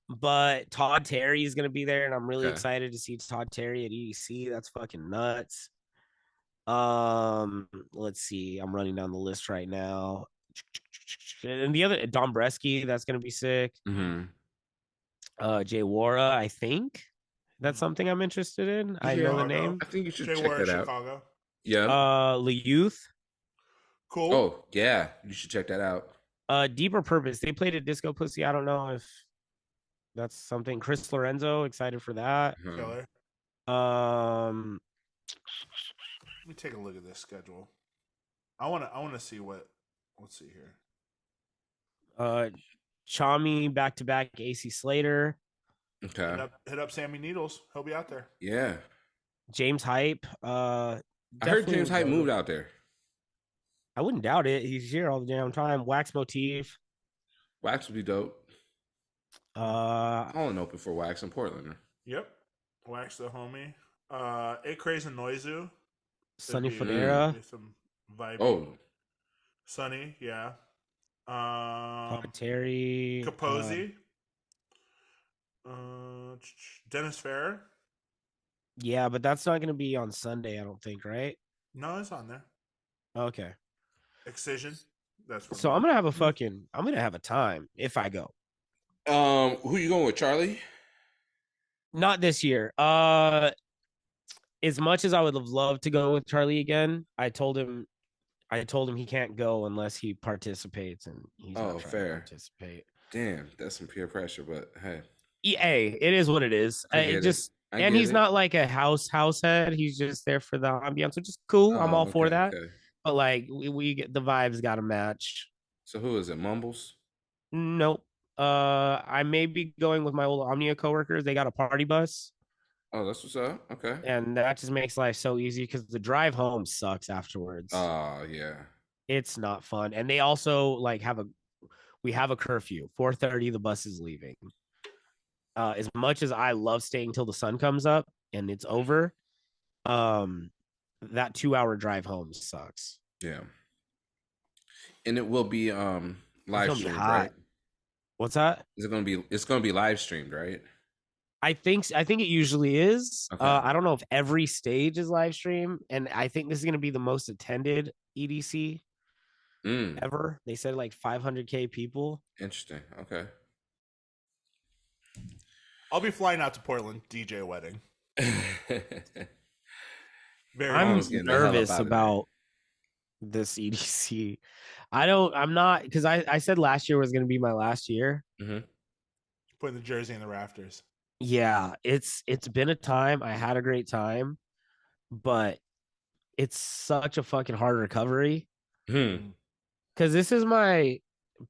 Speaker 3: But Todd Terry is gonna be there, and I'm really
Speaker 2: Okay.
Speaker 3: excited to see Todd Terry at EDC. That's fucking nuts. Let's see. I'm running down the list right now. And the other Don Bresky, that's gonna be sick.
Speaker 2: Mm-hmm.
Speaker 3: Jay Wara, I think that's something I'm interested in. I know the name.
Speaker 2: I think you should
Speaker 1: Jay
Speaker 2: check
Speaker 1: Ward,
Speaker 2: that out.
Speaker 1: Chicago.
Speaker 2: Yeah.
Speaker 3: Le Youth.
Speaker 1: Cool.
Speaker 2: Oh yeah, you should check that out.
Speaker 3: Deeper Purpose. They played at Disco Pussy. I don't know if that's something. Chris Lorenzo, excited for that.
Speaker 1: Killer.
Speaker 3: Um,
Speaker 1: Let me take a look at this schedule. I wanna see what. Let's see here.
Speaker 3: Chami back to back AC Slater.
Speaker 2: Okay.
Speaker 1: Hit up Sammy Needles. He'll be out there.
Speaker 2: Yeah.
Speaker 3: James Hype.
Speaker 2: I heard James Hype moved out there.
Speaker 3: I wouldn't doubt it. He's here all the damn time. Wax Motif.
Speaker 2: Wax would be dope. Calling open for Wax in Portland.
Speaker 1: Yep. Wax the homie. A Craze and Noizu.
Speaker 3: Sunny
Speaker 1: Should be-
Speaker 3: Fodera.
Speaker 1: be some vibe.
Speaker 2: Oh,
Speaker 1: Sunny, yeah.
Speaker 3: Terry.
Speaker 1: Kaposi. Dennis Ferrer.
Speaker 3: Yeah, but that's not going to be on Sunday, I don't think, right?
Speaker 1: No, it's on there.
Speaker 3: Okay.
Speaker 1: Excision. That's from
Speaker 3: So I'm going to have a time if I go.
Speaker 2: who you going with, Charlie?
Speaker 3: Not this year. As much as I would have loved to go with Charlie again, I told him he can't go unless he participates, and he's not trying
Speaker 2: fair.
Speaker 3: to participate.
Speaker 2: Damn, that's some peer pressure, but hey.
Speaker 3: Hey, it is what it is.
Speaker 2: I get
Speaker 3: It
Speaker 2: it.
Speaker 3: just
Speaker 2: I
Speaker 3: and
Speaker 2: get
Speaker 3: he's
Speaker 2: it.
Speaker 3: not like a house head. He's just there for the ambiance, which is cool. I'm all for
Speaker 2: okay,
Speaker 3: that.
Speaker 2: okay.
Speaker 3: But like we get the vibes got to match.
Speaker 2: So who is it? Mumbles?
Speaker 3: Nope. I may be going with my old Omnia coworkers. They got a party bus,
Speaker 2: Oh, that's what's up. Okay.
Speaker 3: and that just makes life so easy because the drive home sucks afterwards.
Speaker 2: Oh, yeah.
Speaker 3: It's not fun, and they also like we have a curfew. 4:30, the bus is leaving. As much as I love staying till the sun comes up and it's over, that 2-hour drive home sucks.
Speaker 2: Yeah. And it will be
Speaker 3: It's
Speaker 2: live
Speaker 3: gonna be
Speaker 2: streamed,
Speaker 3: hot.
Speaker 2: right?
Speaker 3: What's that?
Speaker 2: Is it gonna be? It's gonna be live streamed, right?
Speaker 3: I think it usually is.
Speaker 2: Okay.
Speaker 3: I don't know if every stage is live stream, and I think this is gonna be the most attended EDC
Speaker 2: Mm,
Speaker 3: ever. They said like 500K people.
Speaker 2: interesting. Okay.
Speaker 1: I'll be flying out to Portland, DJ wedding. Very
Speaker 3: I'm
Speaker 2: Mom's getting the hell up
Speaker 3: nervous
Speaker 2: out of
Speaker 3: about this EDC. I'm not, because I said last year was gonna be my last year.
Speaker 2: Mm-hmm.
Speaker 1: putting the jersey in the rafters.
Speaker 3: Yeah, it's been a time. I had a great time, but it's such a fucking hard recovery
Speaker 2: Hmm.
Speaker 3: because this is my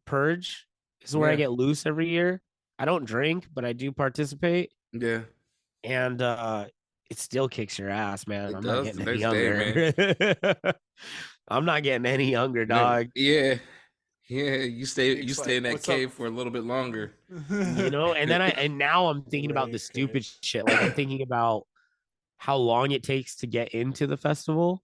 Speaker 3: purge. This is where I
Speaker 2: Yeah.
Speaker 3: get loose every year. I don't drink, but I do participate,
Speaker 2: Yeah.
Speaker 3: and it still kicks your ass, man.
Speaker 2: It
Speaker 3: I'm
Speaker 2: does
Speaker 3: not
Speaker 2: the
Speaker 3: getting any
Speaker 2: next day,
Speaker 3: younger. I'm not getting any younger,
Speaker 2: No,
Speaker 3: dog.
Speaker 2: yeah. Yeah. You stay
Speaker 1: Nick's
Speaker 2: in
Speaker 1: like,
Speaker 2: that
Speaker 1: "What's up?"
Speaker 2: cave for a little bit longer.
Speaker 3: You know, and now I'm thinking about the
Speaker 1: Right,
Speaker 3: stupid
Speaker 1: okay.
Speaker 3: shit. Like I'm thinking about how long it takes to get into the festival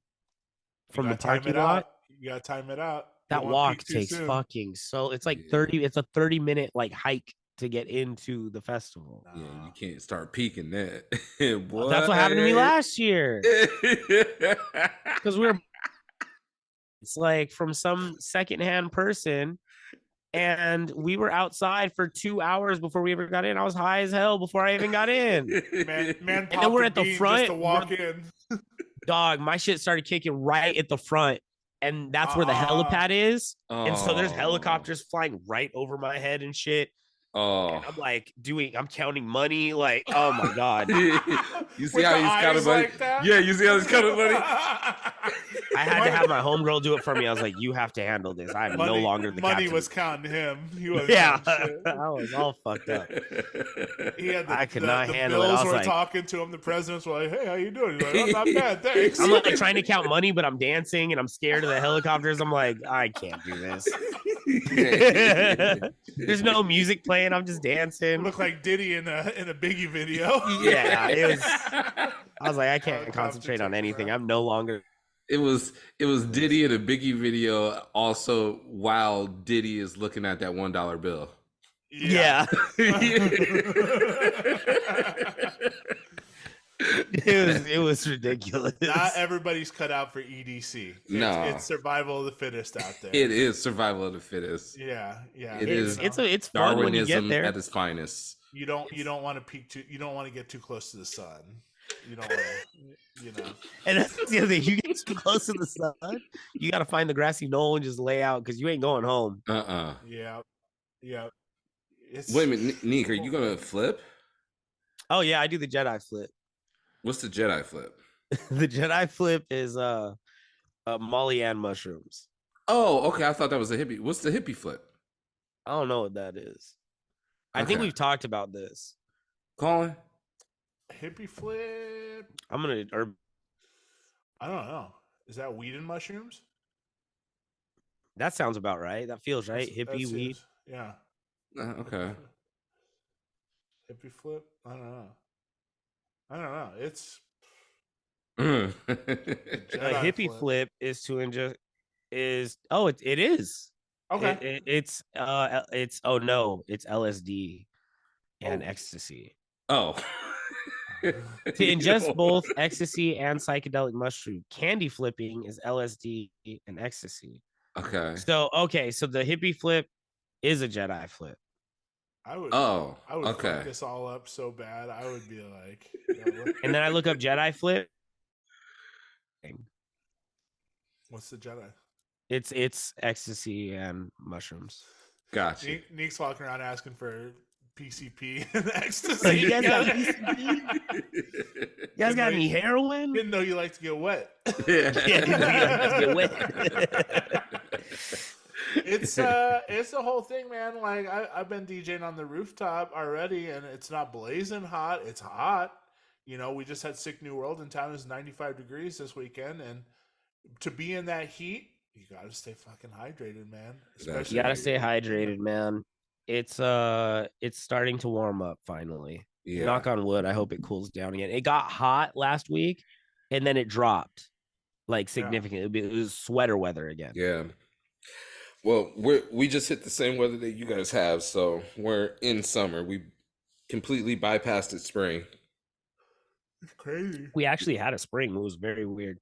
Speaker 1: You
Speaker 3: from the
Speaker 1: gotta time
Speaker 3: parking
Speaker 1: it
Speaker 3: lot.
Speaker 1: out. You gotta time it out.
Speaker 3: That
Speaker 1: Don't want
Speaker 3: walk
Speaker 1: peak too
Speaker 3: takes
Speaker 1: soon.
Speaker 3: fucking so it's like
Speaker 2: Yeah.
Speaker 3: 30, it's a 30-minute like hike to get into the festival.
Speaker 2: Yeah, you
Speaker 1: Nah.
Speaker 2: can't start peeking that. Boy.
Speaker 3: That's what happened to me last year. Because it's like from some secondhand person, and we were outside for 2 hours before we ever got in. I was high as hell before I even got in.
Speaker 1: Man
Speaker 3: then
Speaker 1: popped
Speaker 3: we're
Speaker 1: a
Speaker 3: at the
Speaker 1: bean
Speaker 3: front,
Speaker 1: just to walk in.
Speaker 3: Dog, my shit started kicking right at the front, and that's where the helipad is. And so there's
Speaker 2: Oh.
Speaker 3: helicopters flying right over my head and shit.
Speaker 2: Oh.
Speaker 3: And I'm like I'm counting money, like, oh my God.
Speaker 2: You see
Speaker 1: With
Speaker 2: how
Speaker 1: the
Speaker 2: he's counting
Speaker 1: eyes
Speaker 2: money?
Speaker 1: like that?
Speaker 2: Yeah, you see how he's counting money?
Speaker 3: I had to have my homegirl do it for me. I was like, you have to handle this. I'm no longer the
Speaker 1: money
Speaker 3: captain.
Speaker 1: was counting him. He was
Speaker 3: Yeah,
Speaker 1: shit.
Speaker 3: I was all fucked up.
Speaker 1: He had
Speaker 3: I could not
Speaker 1: the
Speaker 3: handle it. I
Speaker 1: bills
Speaker 3: was
Speaker 1: were
Speaker 3: like-
Speaker 1: talking to him. The presidents were like, "Hey, how you doing?" He's like, "I'm not bad, thanks."
Speaker 3: I'm like trying to count money, but I'm dancing and I'm scared of the helicopters. I'm like, I can't do this. There's no music playing. I'm just dancing.
Speaker 1: Look like Diddy in a Biggie video.
Speaker 3: Yeah, it was. I was like, I can't
Speaker 1: Helicopter
Speaker 3: concentrate on
Speaker 1: taking
Speaker 3: anything.
Speaker 1: off.
Speaker 3: I'm no longer.
Speaker 2: It was Diddy in a Biggie video also while Diddy is looking at that $1 bill.
Speaker 3: Yeah. It was ridiculous.
Speaker 1: Not everybody's cut out for EDC.
Speaker 2: No.
Speaker 1: It's survival of the fittest out there.
Speaker 2: It is survival of the fittest.
Speaker 1: Yeah, yeah.
Speaker 2: It
Speaker 1: you
Speaker 2: is.
Speaker 1: know,
Speaker 3: It's fun when you get
Speaker 2: Darwinism
Speaker 3: there.
Speaker 2: at its finest.
Speaker 1: you don't want to peak too. You don't want to get too close to the sun. You don't want to. You know.
Speaker 3: And that's the other thing. You get too close to the sun, you got to find the grassy knoll and just lay out because you ain't going home.
Speaker 1: Yeah, yeah. It's,
Speaker 2: Wait a minute, Neek, are you gonna flip?
Speaker 3: Oh yeah, I do the Jedi flip.
Speaker 2: What's the Jedi flip?
Speaker 3: The Jedi flip is Molly and mushrooms.
Speaker 2: Oh, okay. I thought that was a hippie. What's the hippie flip?
Speaker 3: I don't know what that is. I think
Speaker 2: Okay.
Speaker 3: we've talked about this.
Speaker 2: Colin?
Speaker 1: hippie flip.
Speaker 3: I'm gonna or
Speaker 1: I don't know. Is that weed and mushrooms?
Speaker 3: that sounds about right. That feels right.
Speaker 1: That
Speaker 3: Hippie weed.
Speaker 1: seems- Yeah.
Speaker 2: Okay.
Speaker 1: Hippie flip. I don't know. It's
Speaker 2: Mm.
Speaker 3: A
Speaker 1: Jedi
Speaker 3: hippie flip is to ingest is it is.
Speaker 1: okay.
Speaker 3: It's oh no, it's LSD and
Speaker 1: Oh.
Speaker 3: ecstasy.
Speaker 2: Oh.
Speaker 3: To ingest both ecstasy and psychedelic mushroom. Candy flipping is LSD and ecstasy.
Speaker 2: Okay.
Speaker 3: So so the hippie flip is a Jedi flip.
Speaker 1: I would.
Speaker 2: Oh.
Speaker 1: I would
Speaker 2: Okay.
Speaker 1: fuck this all up so bad. I would be like,
Speaker 3: And then I look up Jedi flip.
Speaker 1: what's the Jedi?
Speaker 3: It's ecstasy and mushrooms.
Speaker 2: Gotcha.
Speaker 1: Neek's walking around asking for PCP and ecstasy.
Speaker 3: You guys got PCP? You guys got any heroin?
Speaker 1: Didn't know you like to get wet.
Speaker 3: Yeah, didn't know you like to get wet.
Speaker 1: It's a whole thing, man. Like I've been DJing on the rooftop already, and it's not blazing hot. It's hot. You know, we just had Sick New World in town. It was 95 degrees this weekend, and to be in that heat, you gotta stay fucking hydrated, man.
Speaker 3: You gotta stay hydrated, man. It's starting to warm up finally.
Speaker 2: Yeah.
Speaker 3: Knock on wood. I hope it cools down again. It got hot last week, and then it dropped. like significantly. It was sweater weather again.
Speaker 2: Yeah. Well, we just hit the same weather that you guys have, so we're in summer. We completely bypassed it spring.
Speaker 1: It's crazy.
Speaker 3: We actually had a spring. It was very weird.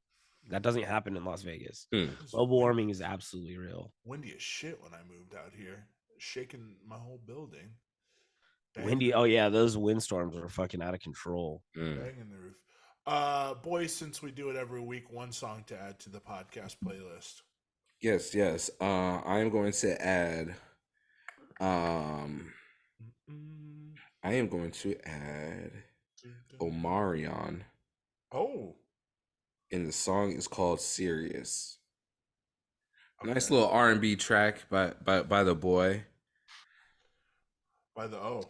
Speaker 3: That doesn't happen in Las Vegas.
Speaker 2: Hmm.
Speaker 3: Global warming is absolutely real.
Speaker 1: Windy as shit when I moved out here, shaking my whole building. Banging
Speaker 3: Windy.
Speaker 1: the-
Speaker 3: Oh yeah, those windstorms are fucking out of control.
Speaker 1: banging the roof. Boys, since we do it every week, one song to add to the podcast playlist.
Speaker 2: Yes, yes. I am going to add.
Speaker 1: Mm-mm.
Speaker 2: I am going to add Omarion,
Speaker 1: Oh,
Speaker 2: and the song is called "Serious." Nice
Speaker 1: okay.
Speaker 2: little R&B track by the boy.
Speaker 1: By the O.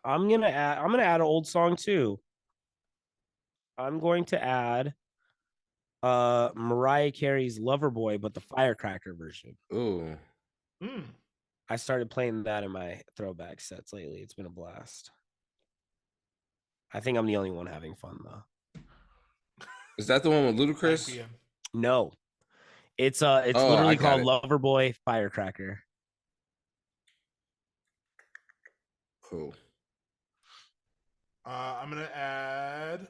Speaker 3: I'm gonna add an old song too. I'm going to add Mariah Carey's Loverboy, but the Firecracker version.
Speaker 2: Ooh,
Speaker 1: Mm.
Speaker 3: I started playing that in my throwback sets lately. It's been a blast. I think I'm the only one having fun though.
Speaker 2: is that the one with
Speaker 1: 9
Speaker 2: Ludacris?
Speaker 1: p.m.
Speaker 3: No. It's
Speaker 2: Oh,
Speaker 3: literally
Speaker 2: I got
Speaker 3: called
Speaker 2: it.
Speaker 3: Loverboy Firecracker.
Speaker 2: Cool.
Speaker 1: I'm gonna add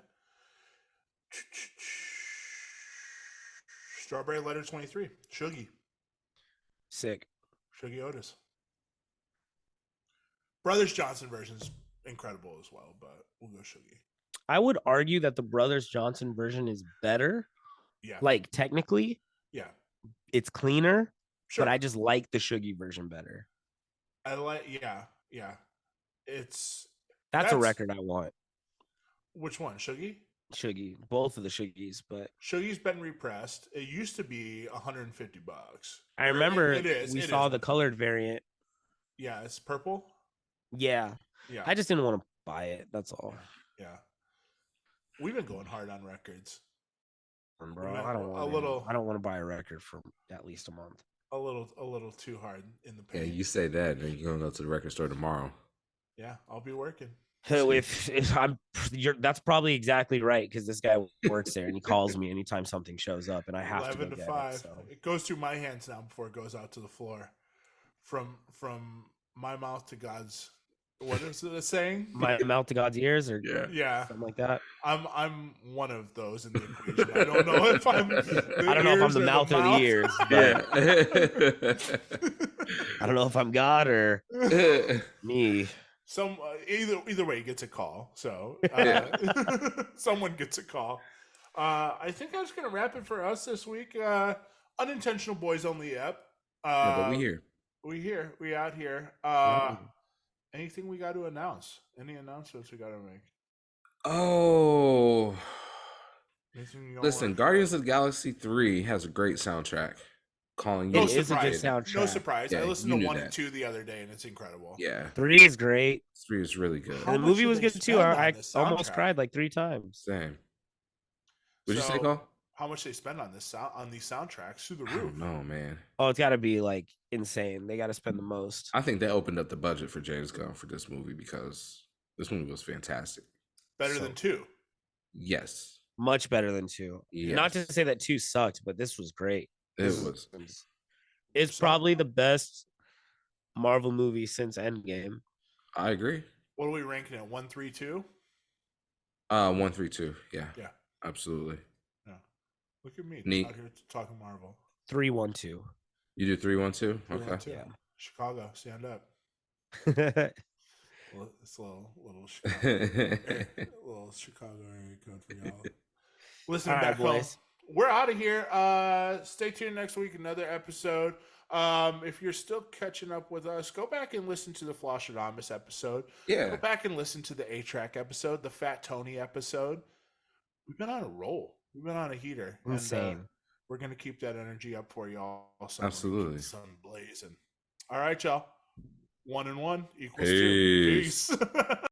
Speaker 1: Strawberry Letter 23. Shuggy.
Speaker 3: Sick.
Speaker 1: Shuggy Otis. Brothers Johnson version's incredible as well, but we'll go Shuggy.
Speaker 3: I would argue that the Brothers Johnson version is better.
Speaker 1: Yeah.
Speaker 3: Like technically,
Speaker 1: Yeah.
Speaker 3: it's cleaner,
Speaker 1: Sure.
Speaker 3: but I just like the Shuggy version better.
Speaker 1: I like yeah. It's
Speaker 3: That's a record I want.
Speaker 1: Which one? Shuggy?
Speaker 3: Shuggy. Both of the Shuggies, but
Speaker 1: Shuggy's been repressed. It used to be $150.
Speaker 3: I remember
Speaker 1: it is.
Speaker 3: we
Speaker 1: It
Speaker 3: saw
Speaker 1: is.
Speaker 3: the colored variant.
Speaker 1: Yeah, it's purple.
Speaker 3: Yeah.
Speaker 1: Yeah.
Speaker 3: I just didn't want to buy it. That's all.
Speaker 1: Yeah. We've been going hard on records.
Speaker 3: Bro,
Speaker 1: We've
Speaker 3: I
Speaker 1: been
Speaker 3: don't
Speaker 1: a little
Speaker 3: want to buy a record for at least a month.
Speaker 1: a little too hard in the
Speaker 2: Yeah,
Speaker 1: paint.
Speaker 2: you say that, and you're gonna go to the record store tomorrow.
Speaker 1: Yeah, I'll be working.
Speaker 3: If I'm, that's probably exactly right because this guy works there and he calls me anytime something shows up and I have to go
Speaker 1: 11 to
Speaker 3: get
Speaker 1: 5.
Speaker 3: it. So
Speaker 1: It goes through my hands now before it goes out to the floor. From my mouth to God's. What is it a saying?
Speaker 3: my mouth to God's ears or
Speaker 1: Yeah.
Speaker 3: something like that.
Speaker 1: I'm one of those in the equation. I don't know if I'm.
Speaker 3: I don't know if I'm the mouth or the ears. I don't know if I'm God or me.
Speaker 1: Some either way gets a call. So someone gets a call. I think that's gonna wrap it for us this week. Unintentional boys only ep.
Speaker 2: Yeah, but we here.
Speaker 1: We out here. Anything we got to announce? Any announcements we got to make?
Speaker 2: Oh,
Speaker 1: Anything you
Speaker 2: listen, Guardians of the Galaxy 3 has a great soundtrack. Calling you.
Speaker 3: It is a good soundtrack.
Speaker 1: No surprise.
Speaker 2: Yeah,
Speaker 1: I listened
Speaker 2: you
Speaker 1: to
Speaker 2: knew
Speaker 1: 1
Speaker 2: that.
Speaker 1: and 2 the other day, and it's incredible.
Speaker 2: Yeah,
Speaker 3: 3 is great.
Speaker 2: 3 is really good.
Speaker 1: How
Speaker 3: And the
Speaker 1: much
Speaker 3: movie
Speaker 1: did
Speaker 3: was
Speaker 1: they
Speaker 3: good too.
Speaker 1: spend on
Speaker 3: I
Speaker 1: this
Speaker 3: almost
Speaker 1: soundtrack?
Speaker 3: cried like 3 times.
Speaker 2: Same. What'd you say,
Speaker 1: So,
Speaker 2: Cole?
Speaker 1: How much they spend on this on these soundtracks through the
Speaker 2: I
Speaker 1: roof?
Speaker 2: don't know, man.
Speaker 3: Oh, it's got to be like insane. They got to spend the most.
Speaker 2: I think they opened up the budget for James Gunn for this movie because this movie was fantastic.
Speaker 1: Better
Speaker 2: So,
Speaker 1: than 2.
Speaker 2: Yes.
Speaker 3: Much better than 2.
Speaker 2: Yes.
Speaker 3: Not to say that 2 sucked, but this was great.
Speaker 2: was.
Speaker 3: It's probably the best Marvel movie since Endgame.
Speaker 2: I agree.
Speaker 1: What are we ranking it? 1, 3, 2?
Speaker 2: 1, 3, 2. Yeah.
Speaker 1: Yeah.
Speaker 2: Absolutely.
Speaker 1: Yeah. Look at me
Speaker 2: Neat.
Speaker 1: out here talking Marvel.
Speaker 3: 3, 1, 2.
Speaker 2: You do 3, 1, 2?
Speaker 1: 3, 1,
Speaker 2: Okay.
Speaker 1: 2.
Speaker 3: Yeah.
Speaker 1: Chicago, stand up. It's a little Chicago area code for y'all. Listen
Speaker 3: All right,
Speaker 1: back home.
Speaker 3: boys.
Speaker 1: We're out of here. Stay tuned next week, another episode. If you're still catching up with us, go back and listen to the Floshadamus episode.
Speaker 2: Yeah.
Speaker 1: Go back and listen to the A-Track episode, the Fat Tony episode. We've been on a roll. We've been on a heater.
Speaker 3: Insane.
Speaker 1: And, we're going to keep that energy up for y'all. So
Speaker 2: Absolutely.
Speaker 1: keep the sun blazing. All right, y'all. 1 and 1 equals 2.
Speaker 2: Peace.
Speaker 1: Peace.